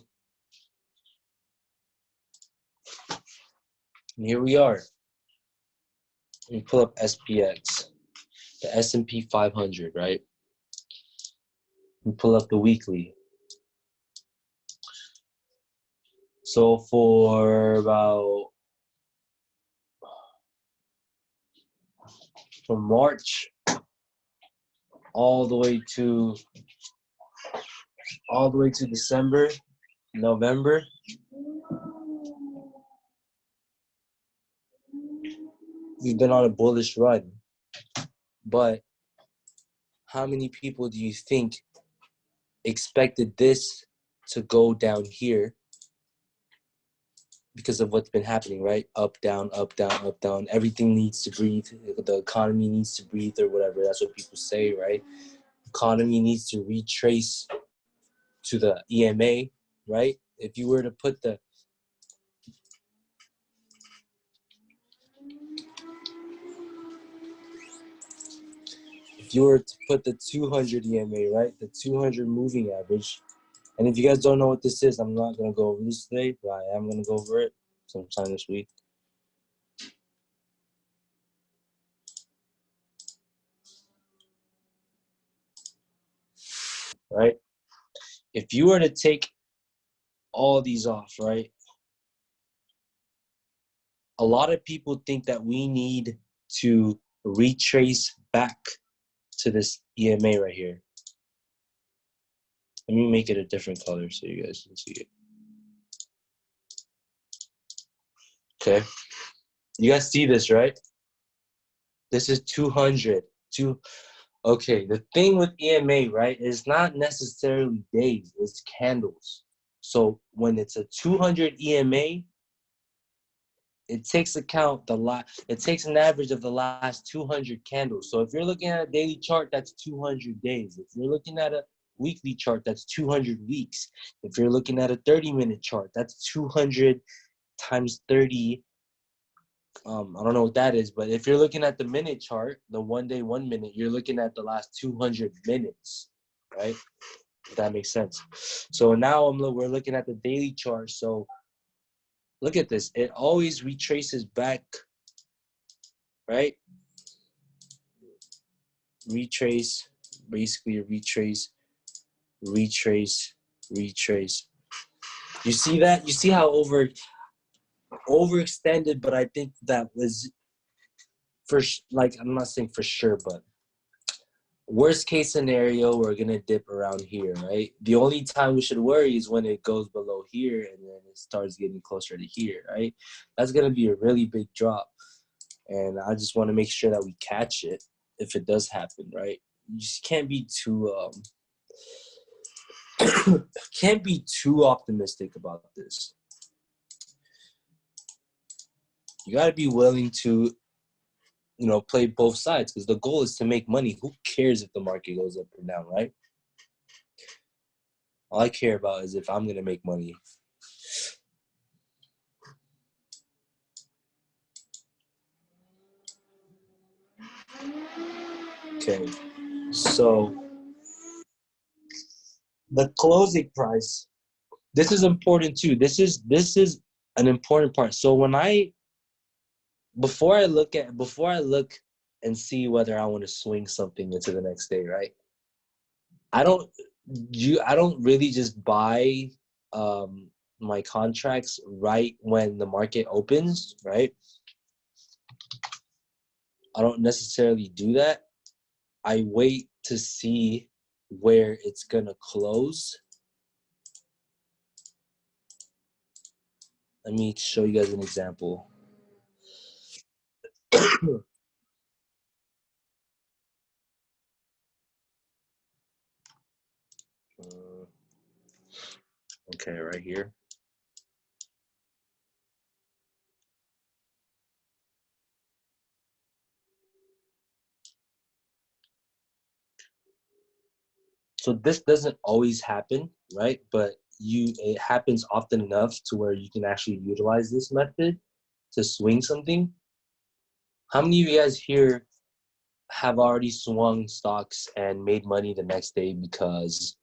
And here we are. Let me pull up SPX, the S&P 500, right? Let me pull up the weekly. So for about, from March all the way to December, November, we've been on a bullish run. But how many people do you think expected this to go down here because of what's been happening, right? Up, down, up, down, up, down. Everything needs to breathe. The economy needs to breathe, or whatever. That's what people say, right? Economy needs to retrace to the EMA, right? If you were to put the if you were to put the 200 EMA, right? The 200 moving average. And if you guys don't know what this is, I'm not going to go over this today, but I am going to go over it sometime this week. Right? If you were to take all these off, right? A lot of people think that we need to retrace back to this EMA right here. Let me make it a different color so you guys can see it. Okay. You guys see this, right? This is 200. Okay, the thing with EMA, right, is not necessarily days, it's candles. So when it's a 200 EMA, it takes account it takes an average of the last 200 candles. So if you're looking at a daily chart, that's 200 days. If you're looking at a weekly chart, that's 200 weeks. If you're looking at a 30-minute chart, that's 200 times 30. I don't know what that is, but if you're looking at the minute chart, the 1 day, 1 minute, you're looking at the last 200 minutes, right? If that makes sense. So now we're looking at the daily chart. So look at this. It always retraces back, right? Retrace, basically retrace. You see that? You see how overextended, but I think that was like, I'm not saying for sure, but worst case scenario, we're gonna dip around here, right? The only time we should worry is when it goes below here and then it starts getting closer to here, right? That's gonna be a really big drop. And I just want to make sure that we catch it if it does happen, right? You just can't be too optimistic about this. You got to be willing to, play both sides, because the goal is to make money. Who cares if the market goes up or down, right? All I care about is if I'm going to make money. Okay, so the closing price, this is important too. This is an important part. So before I look and see whether I want to swing something into the next day, right? I don't really just buy my contracts right when the market opens, right? I don't necessarily do that. I wait to see where it's gonna close. Let me show you guys an example. Okay, right here. So this doesn't always happen, right? But it happens often enough to where you can actually utilize this method to swing something. How many of you guys here have already swung stocks and made money the next day because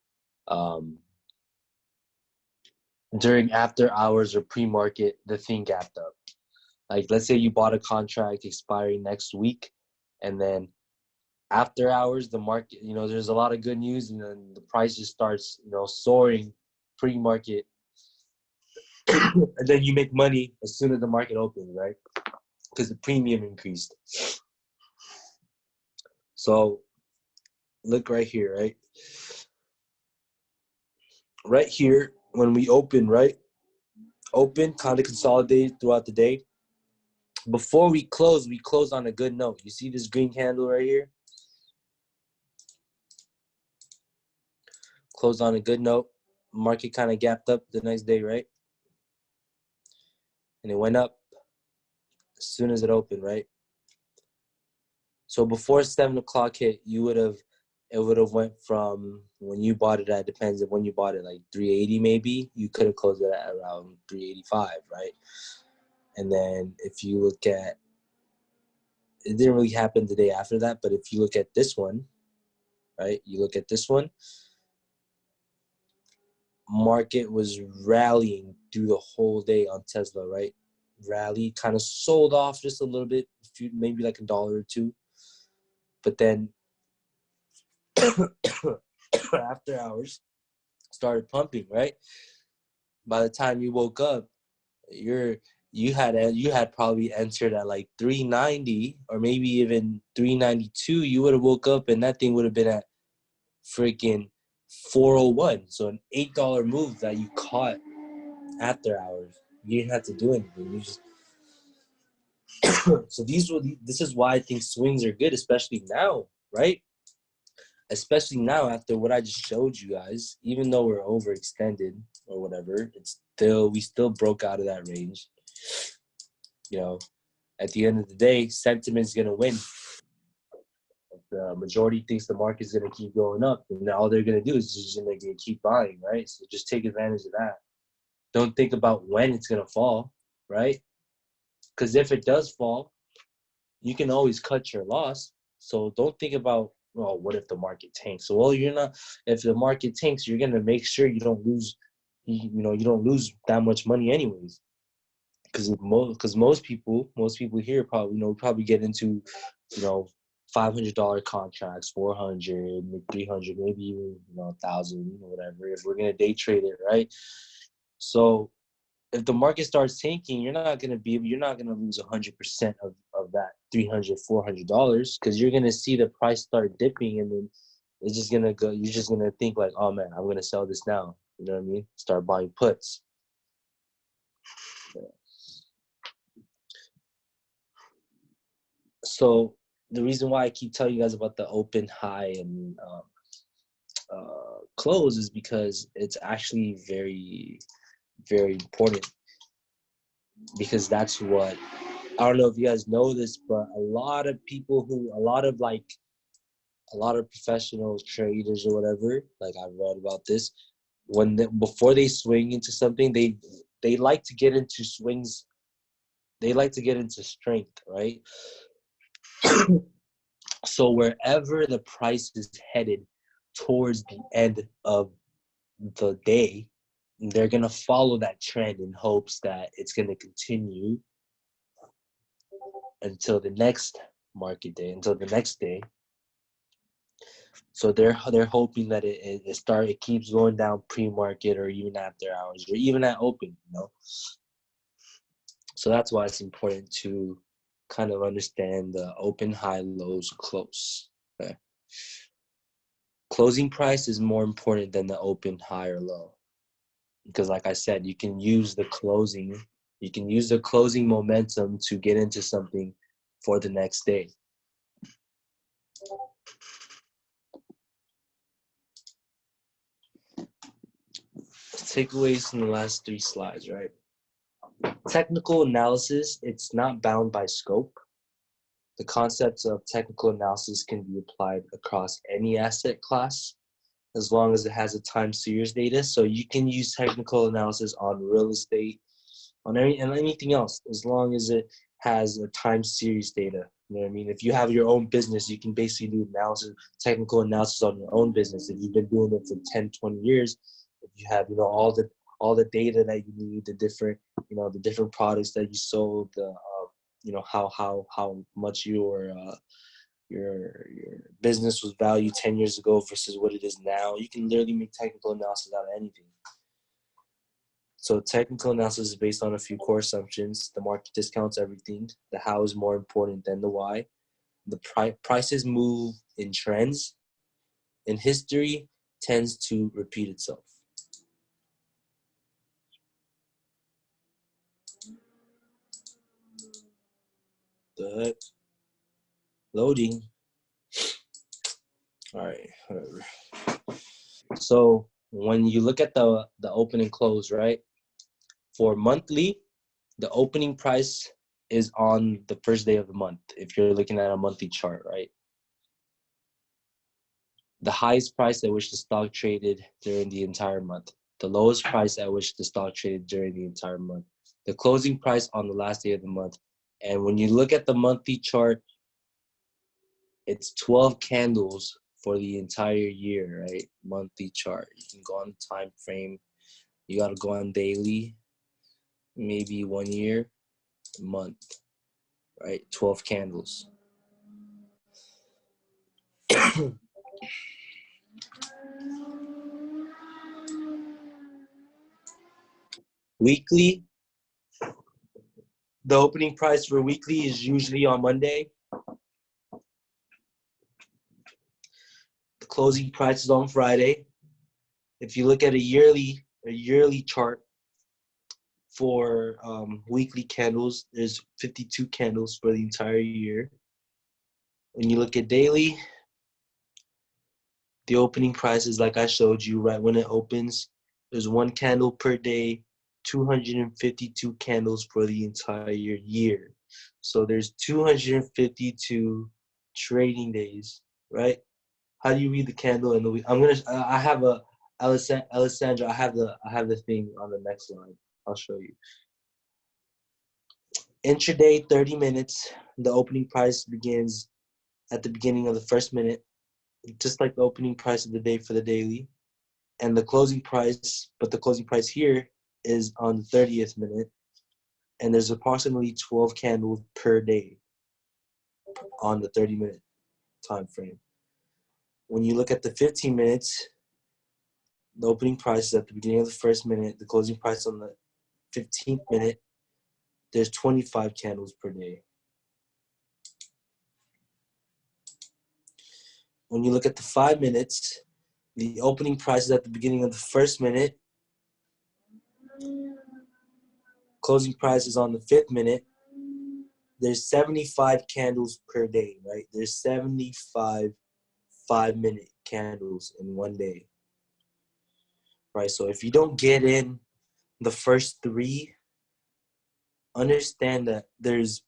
during after hours or pre-market, the thing gapped up? Like, let's say you bought a contract expiring next week, and then after hours, the market, there's a lot of good news, and then the price just starts, soaring pre-market, and then you make money as soon as the market opens, right? Because the premium increased. So look right here, right? Right here, when we open, right? Open, kind of consolidated throughout the day. Before we close on a good note. You see this green candle right here? Closed on a good note. Market kind of gapped up the next day, right? And it went up as soon as it opened, right? So before 7 o'clock hit, it would have went from, when you bought it at, depends on when you bought it, like 380 maybe, you could have closed it at around 385, right? And then if you look at, it didn't really happen the day after that, but if you look at this one, right? You look at this one, market was rallying through the whole day on Tesla, right? Rally, kind of sold off just a little bit, maybe like $1 or $2. But then after hours, started pumping, right? By the time you woke up, you had probably entered at like 390 or maybe even 392. You would have woke up and that thing would have been at freaking 401. So an $8 move that you caught after hours. You didn't have to do anything. So this is why I think swings are good, especially now, right? Especially now after what I just showed you guys. Even though we're overextended or whatever, we still broke out of that range. You know, at the end of the day, sentiment's gonna win. The majority thinks the market's gonna keep going up, and all they're gonna do is just gonna keep buying, right? So just take advantage of that. Don't think about when it's gonna fall, right? Because if it does fall, you can always cut your loss. So don't think about, oh, what if the market tanks? So, well, you're not. If the market tanks, you're gonna make sure you don't lose. You don't lose that much money anyways. Because most people here probably get into, $500 contracts, 400, 300, maybe even 1,000, whatever. If we're gonna day trade it, right? So if the market starts tanking, you're not gonna lose 100% of that $300, $400, because you're gonna see the price start dipping, and then it's just gonna go. You're just gonna think like, oh man, I'm gonna sell this now. You know what I mean? Start buying puts. So the reason why I keep telling you guys about the open, high, and close is because it's actually very, very important, because that's what, I don't know if you guys know this, but a lot of professional traders or whatever, like I've read about this, before they swing into something, they like to get into swings. They like to get into strength, right? So wherever the price is headed towards the end of the day, they're going to follow that trend in hopes that it's going to continue until the next market day, until the next day. So they're hoping that it keeps going down pre-market, or even after hours, or even at open. So that's why it's important to kind of understand the open, high, lows, close. Okay. Closing price is more important than the open, high, or low, because like I said, you can use the closing momentum to get into something for the next day. Takeaways from the last 3 slides, right? Technical analysis, it's not bound by scope. The concepts of technical analysis can be applied across any asset class as long as it has a time series data. So you can use technical analysis on real estate, on anything else, as long as it has a time series data. You know what I mean? If you have your own business, you can basically do technical analysis on your own business. If you've been doing it for 10, 20 years, if you have, all the data that you need, the different products that you sold, how much your business was valued 10 years ago versus what it is now. You can literally make technical analysis out of anything. So technical analysis is based on a few core assumptions. The market discounts everything. The how is more important than the why. The prices move in trends, and history tends to repeat itself. The heck? Loading. All right, whatever. So when you look at the open and close, right? For monthly, the opening price is on the first day of the month. If you're looking at a monthly chart, right? The highest price at which the stock traded during the entire month. The lowest price at which the stock traded during the entire month. The closing price on the last day of the month. And when you look at the monthly chart, it's 12 candles for the entire year, right? Monthly chart. You can go on time frame. You got to go on daily, maybe 1 year, a month, right? 12 candles. Weekly, the opening price for weekly is usually on Monday. The closing price is on Friday. If you look at a yearly chart, for weekly candles, there's 52 candles for the entire year. When you look at daily, the opening price is like I showed you right when it opens. There's one candle per day, 252 candles for the entire year. So there's 252 trading days, right? How do you read the candle in the week? I have a Alessandra. I have the thing on the next slide. I'll show you. Intraday, 30 minutes. The opening price begins at the beginning of the first minute, just like the opening price of the day for the daily. And the closing price, but the closing price here is on the 30th minute. And there's approximately 12 candles per day on the 30-minute time frame. When you look at the 15 minutes, the opening price is at the beginning of the first minute, the closing price on the 15th minute, there's 25 candles per day. When you look at the 5 minutes, the opening price is at the beginning of the first minute, closing price is on the 5th minute. There's 75 candles per day, right? There's 75 5-minute candles in one day, right? So if you don't get in the first 3, understand that there's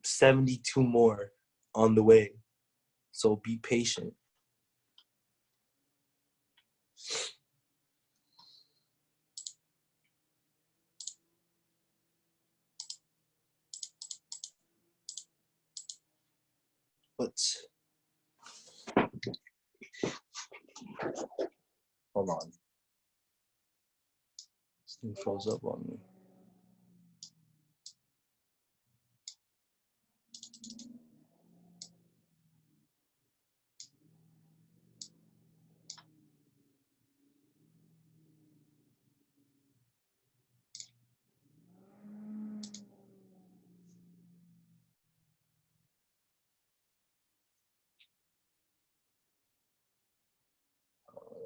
72 more on the way. So be patient. But hold on. This thing froze up on me.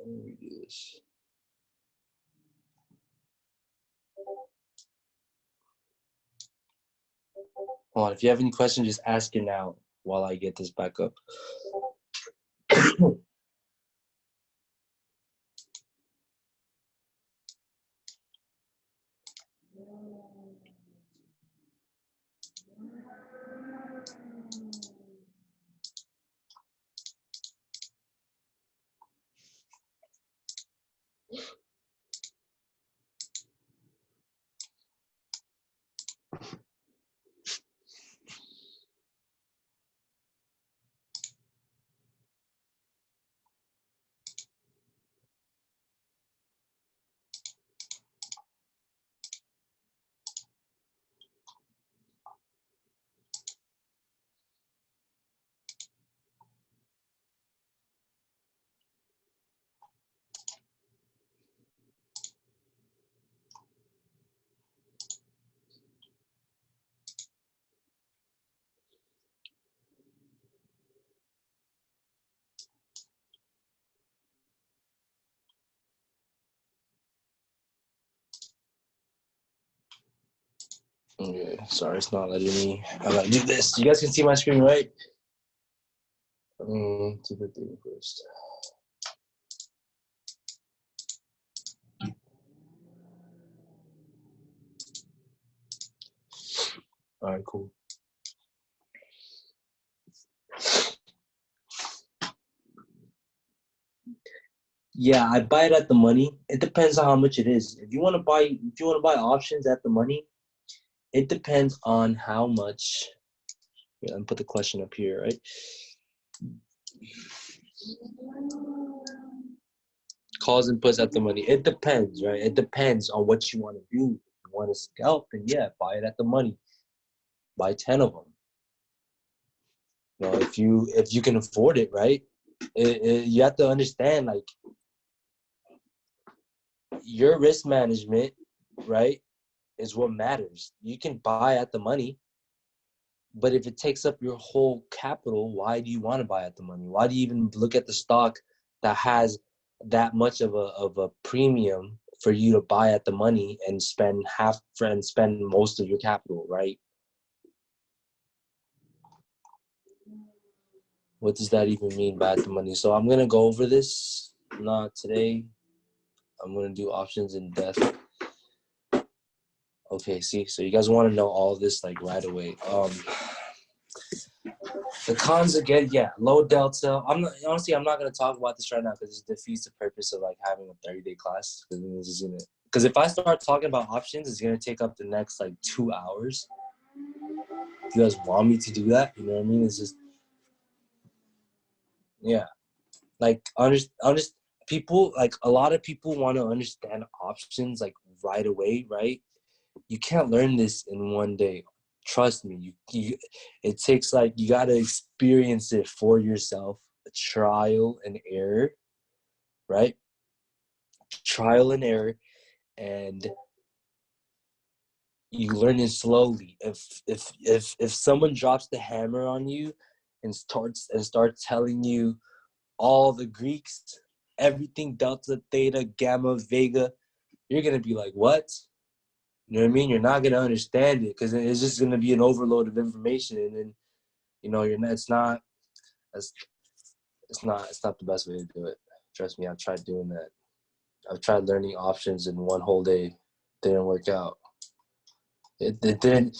Let me redo this. Hold on. If you have any questions, just ask it now while I get this back up. Okay, sorry, it's not letting me. I gotta do this. You guys can see my screen, right? Do the thing first. All right, cool. Yeah, I buy it at the money. It depends on how much it is. If you want to buy options at the money, it depends on how much. Yeah, and put the question up here, right? Calls and puts at the money. It depends, right? It depends on what you want to do. If you want to scalp, then yeah, buy it at the money. Buy 10 of them. You know, if you can afford it, right? You have to understand, like, your risk management, right, is what matters. You can buy at the money, but if it takes up your whole capital, why do you want to buy at the money? Why do you even look at the stock that has that much of a premium for you to buy at the money and spend most of your capital, right? What does that even mean by at the money? So I'm gonna go over this, not today. I'm gonna do options in depth. Okay, see, so you guys want to know all this like right away. The cons again, yeah, low delta. I'm not gonna talk about this right now because it defeats the purpose of like having a 30-day class. Because if I start talking about options, it's gonna take up the next like 2 hours. If you guys want me to do that, you know what I mean? It's just, yeah, like people, like a lot of people want to understand options like right away, right? You can't learn this in one day. Trust me, it takes like, you got to experience it for yourself, trial and error, right? Trial and error, and you learn it slowly. If someone drops the hammer on you and starts telling you all the Greeks, everything, delta, theta, gamma, vega, you're gonna be like, what? You know what I mean? You're not gonna understand it because it's just gonna be an overload of information, and then you're not. It's not the best way to do it. Trust me, I've tried doing that. I've tried learning options in one whole day. Didn't work out. It didn't.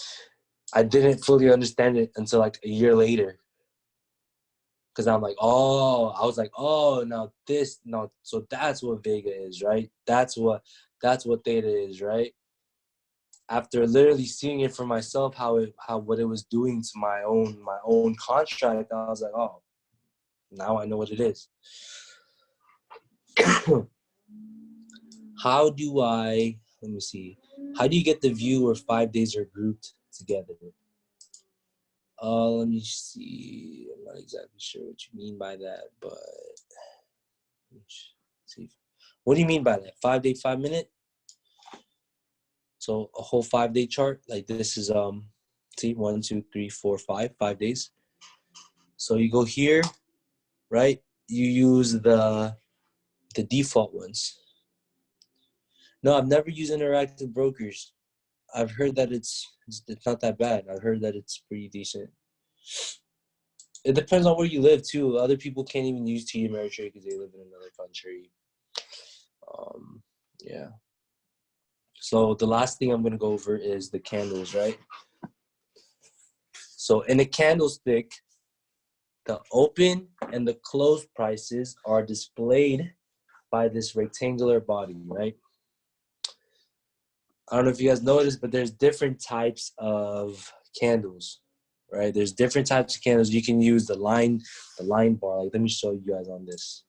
I didn't fully understand it until like a year later. Because I'm like, oh, I was like, oh, so that's what Vega is, right? That's what Theta is, right? After literally seeing it for myself, what it was doing to my own construct, I was like, oh, now I know what it is. How do you get the view where 5 days are grouped together? Let me see. I'm not exactly sure what you mean by that, but let's see. What do you mean by that? 5 day, 5 minute? So a whole 5 day chart? Like this is see, 1, 2, 3, 4, 5 days. So you go here, right? You use the default ones. No, I've never used Interactive Brokers. I've heard that it's not that bad. I've heard that it's pretty decent. It depends on where you live too. Other people can't even use TD Ameritrade because they live in another country. Yeah. So the last thing I'm gonna go over is the candles, right? So in a candlestick, the open and the close prices are displayed by this rectangular body, right? I don't know if you guys noticed, but there's different types of candles, right? There's different types of candles. You can use the line bar. Like, let me show you guys on this.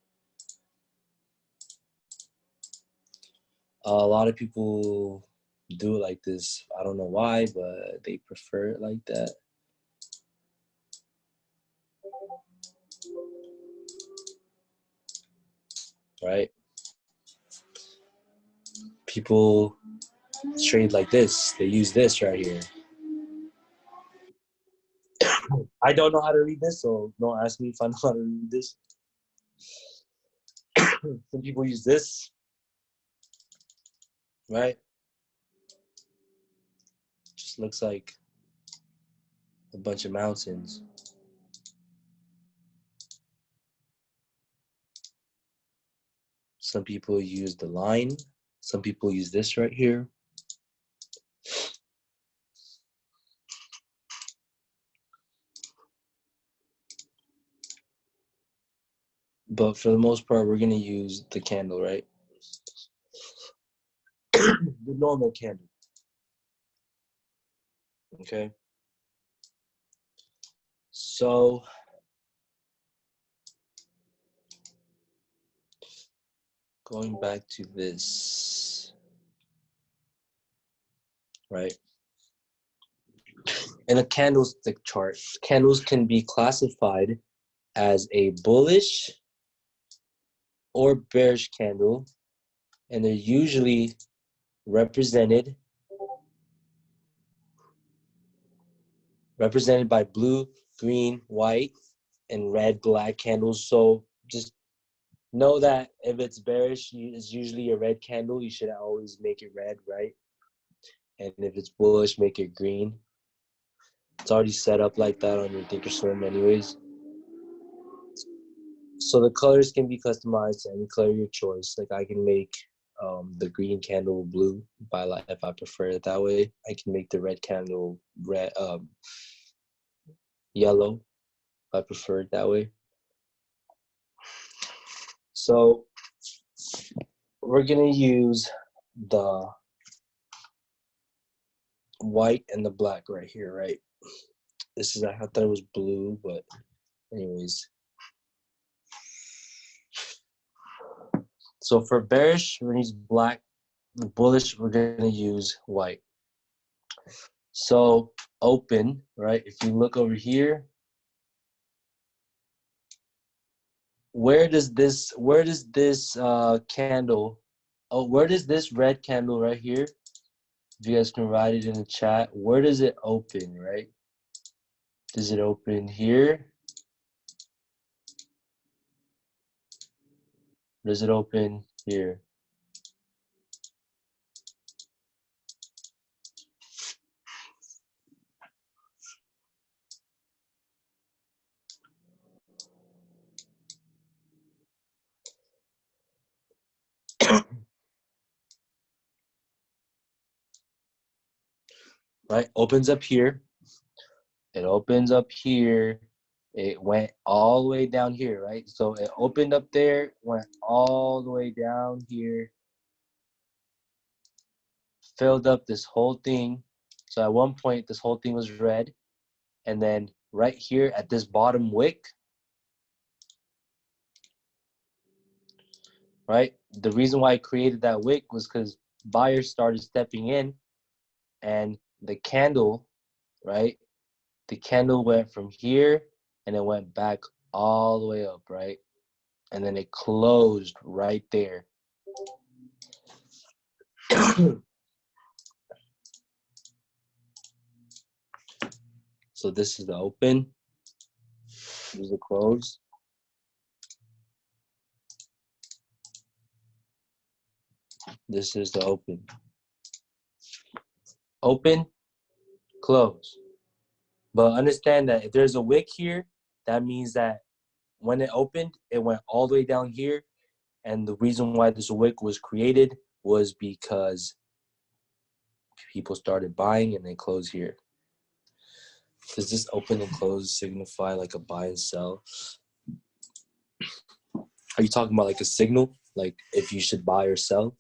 A lot of people do it like this. I don't know why, but they prefer it like that. Right? People trade like this. They use this right here. I don't know how to read this, so don't ask me if I know how to read this. Some people use this, right? Just looks like a bunch of mountains. Some people use the line. Some people use this right here. But for the most part, we're going to use the candle, right? The normal candle. Okay. So going back to this, right? In a candlestick chart, candles can be classified as a bullish or bearish candle, and they're usually represented by blue, green, white, and red, black candles. So just know that if it's bearish, it's usually a red candle. You should always make it red, right? And if it's bullish, make it green. It's already set up like that on your Thinkorswim anyways. So the colors can be customized to any color of your choice. Like I can make the green candle blue if I prefer it that way. I can make the red candle red yellow if I prefer it that way. So we're gonna use the white and the black right here, right? This is, I thought it was blue, but anyways. So for bearish, we're gonna use black. The bullish, we're gonna use white. So open, right? If you look over here, where does this candle, where does this red candle right here, if you guys can write it in the chat, where does it open, right? Does it open here? Does it open here? Right, opens up here. It opens up here. It went all the way down here, right? So it opened up there, went all the way down here, filled up this whole thing. So at one point, this whole thing was red. And then right here at this bottom wick, right? The reason why I created that wick was because buyers started stepping in and the candle, right? The candle went from here and it went back all the way up, right? And then it closed right there. So this is the open. This is the close. This is the open. Open, close. But understand that if there's a wick here, that means that when it opened, it went all the way down here. And the reason why this wick was created was because people started buying and they closed here. Does this open and close signify like a buy and sell? Are you talking about like a signal? Like if you should buy or sell?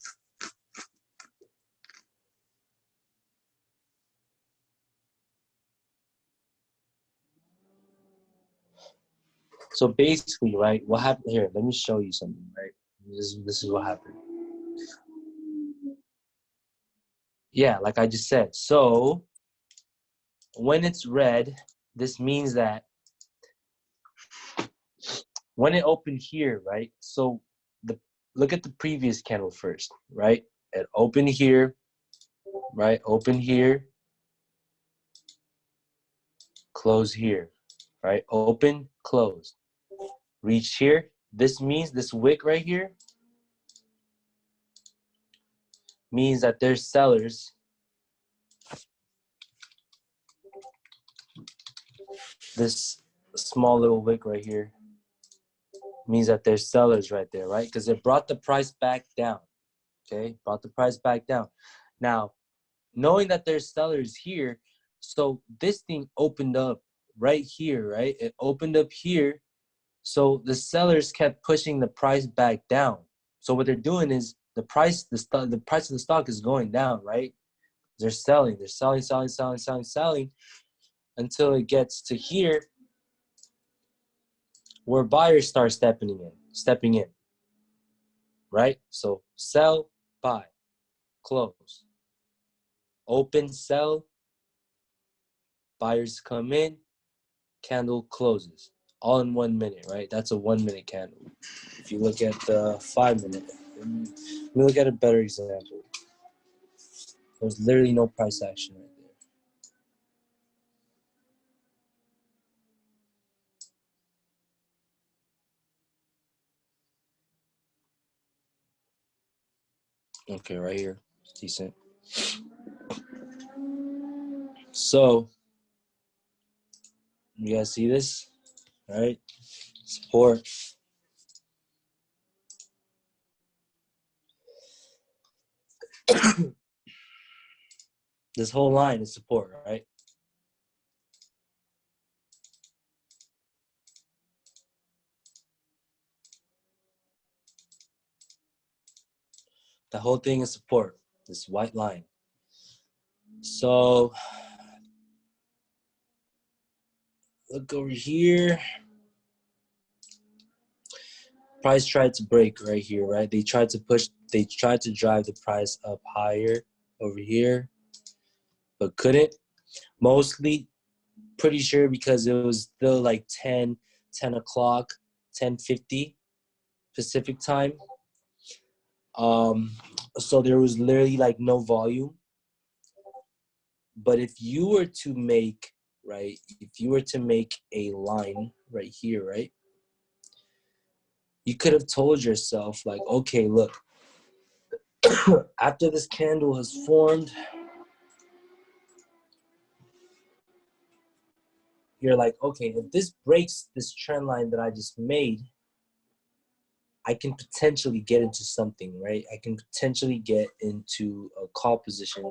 So basically, right, what happened here, let me show you something, right? This is what happened. Yeah, like I just said. So when it's red, this means that when it opened here, right? So look at the previous candle first, right? It opened here, right? Open here, close here, right? Open, close. Reach here. This means this wick right here means that there's sellers. This small little wick right here means that there's sellers right there, right? Because it brought the price back down. Okay, brought the price back down. Now, knowing that there's sellers here, so this thing opened up right here, right? It opened up here. So the sellers kept pushing the price back down. So what they're doing is the price of the stock is going down, right? They're selling, selling until it gets to here where buyers start stepping in, right? So sell, buy, close, open, sell, buyers come in, candle closes, all in 1 minute, right? That's a 1 minute candle. If you look at the 5 minute, let me look at a better example. There's literally no price action right there. Okay, right here. It's decent. So, you guys see this? Right? Support. This whole line is support, right? The whole thing is support. This white line. So, look over here. Price tried to break right here, right? They tried to drive the price up higher over here, but couldn't. Mostly, pretty sure because it was still like 10 o'clock, 10:50 Pacific time. Um, so there was literally like no volume. But if you were to make, right, if you were to make a line right here, right, you could have told yourself, like, okay, look, after this candle has formed, you're like, okay, if this breaks this trend line that I just made, I can potentially get into something, right? I can potentially get into a call position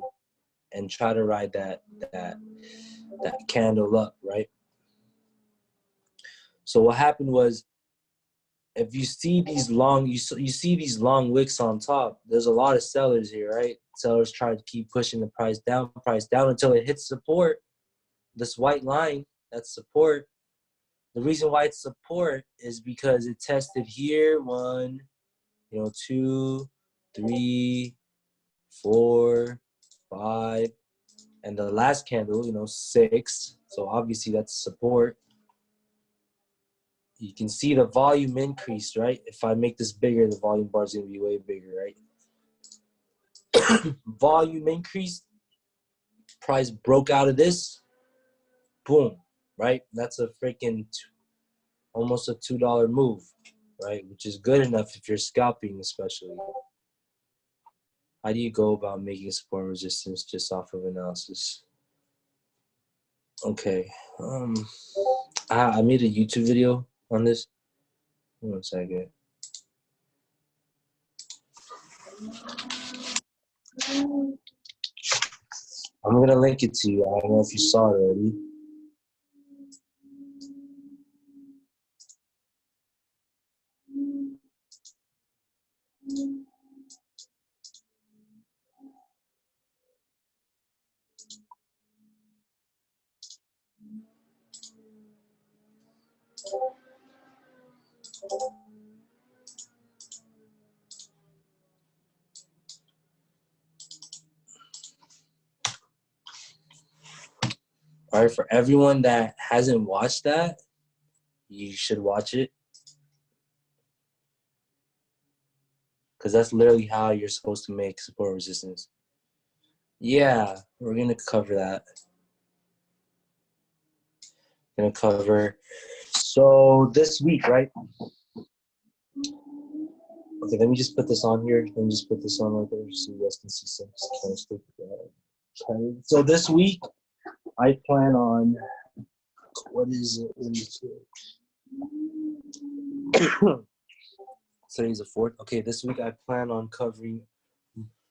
and try to ride that candle up, right? So what happened was, if you see these long, you see these long wicks on top, there's a lot of sellers here, right? Sellers try to keep pushing the price down until it hits support. This white line, that's support. The reason why it's support is because it tested here, 1, 2, 3, 4, 5, and the last candle, 6. So obviously that's support. You can see the volume increase, right? If I make this bigger, the volume bar is going to be way bigger, right? Volume increase, price broke out of this, boom, right? That's a freaking almost a $2 move, right? Which is good enough if you're scalping, especially. How do you go about making support resistance just off of analysis? Okay, I made a YouTube video on this. 1 second. I'm gonna link it to you. I don't know if you saw it already. All right, for everyone that hasn't watched that, you should watch it, because that's literally how you're supposed to make support resistance. Yeah, we're gonna cover that. Gonna cover. So this week, right? Okay, let me just put this on here. Let me just put this on right there so you guys can see some candlestick. Okay. So this week, I plan on, what is it? Today's the 4th. Okay, this week I plan on covering.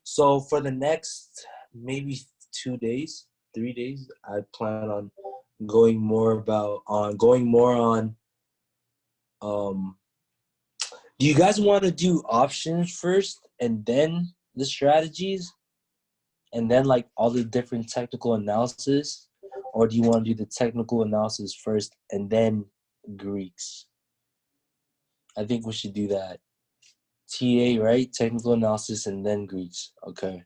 So for the next maybe 2 days, 3 days, I plan on going more on. Do you guys want to do options first and then the strategies, and then like all the different technical analysis, or do you want to do the technical analysis first and then Greeks? I think we should do that. TA, right? Technical analysis and then Greeks. Okay.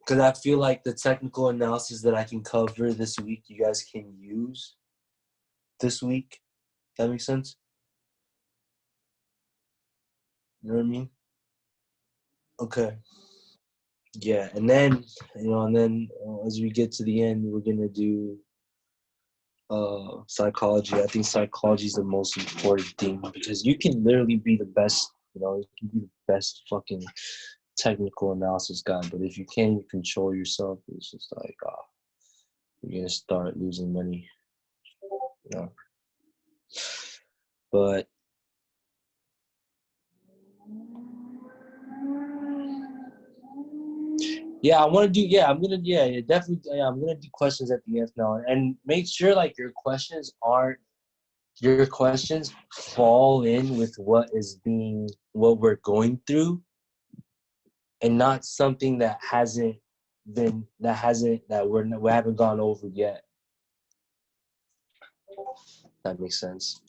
Because I feel like the technical analysis that I can cover this week, you guys can use this week. That makes sense? You know what I mean? Okay. Yeah, and then, as we get to the end, we're going to do psychology. I think psychology is the most important thing, because you can literally be the best You know, you can be the best fucking technical analysis guy, but if you can't control yourself, it's just like, you're gonna start losing money. You know, but yeah, I want to do. Yeah, I'm gonna. Yeah, yeah, definitely. Yeah, I'm gonna do questions at the end now, and make sure like your questions fall in with what we're going through, and not something that we haven't gone over yet. That makes sense.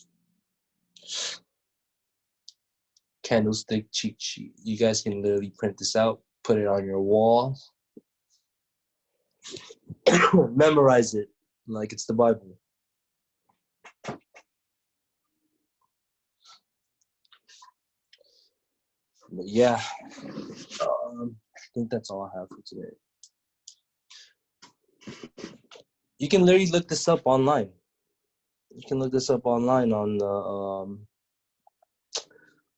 Candlestick cheat sheet. You guys can literally print this out, put it on your wall, memorize it like it's the Bible. But yeah, I think that's all I have for today. You can literally look this up online. You can look this up online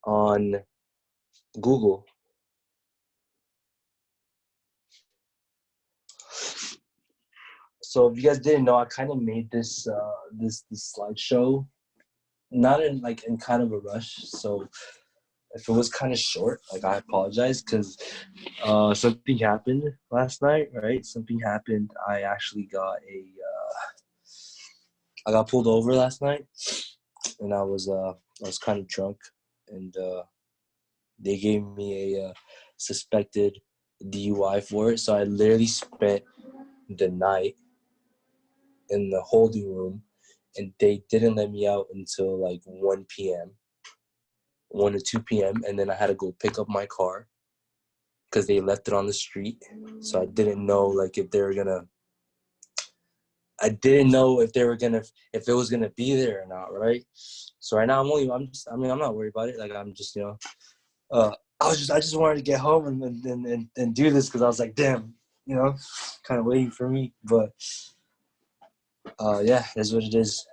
on Google. So if you guys didn't know, I kind of made this slideshow, not in kind of a rush. So if it was kind of short, like I apologize because something happened last night. Right, something happened. I got pulled over last night, and I was kind of drunk, and they gave me a suspected DUI for it. So I literally spent the night in the holding room, and they didn't let me out until like 1 p.m., 1 to 2 p.m., and then I had to go pick up my car because they left it on the street. So I didn't know like if they were gonna. I didn't know if if it was gonna be there or not, right? So right now I'm not worried about it. Like I'm just, I just wanted to get home and do this because I was like, damn, kind of waiting for me. But yeah, that's what it is.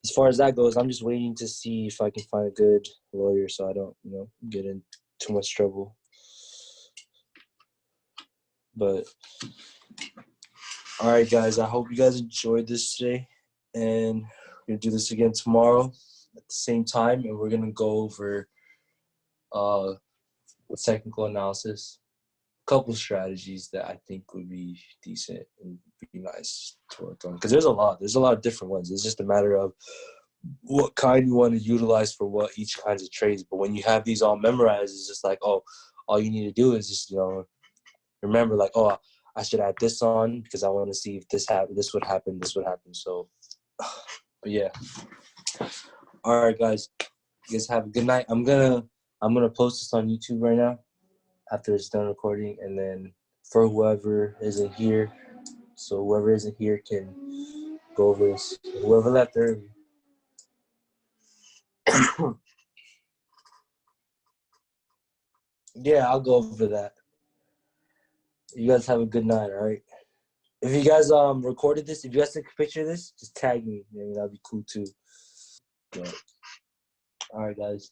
As far as that goes, I'm just waiting to see if I can find a good lawyer so I don't, get in too much trouble. But all right, guys, I hope you guys enjoyed this today, and we're gonna do this again tomorrow at the same time, and we're gonna go over uh technical analysis, a couple strategies that I think would be decent and be nice to work on because there's a lot of different ones. It's just a matter of what kind you want to utilize for what each kinds of trades. But when you have these all memorized, it's just like, oh, all you need to do is just remember like, oh, I should add this on because I want to see if this would happen, this would happen. So, but yeah. All right, guys. You guys have a good night. I'm gonna post this on YouTube right now after it's done recording, and then for whoever isn't here, so whoever isn't here can go over this. Whoever left early. Yeah, I'll go over that. You guys have a good night, all right? If you guys recorded this, if you guys take a picture of this, just tag me. Maybe that'd be cool too. Yeah. All right, guys.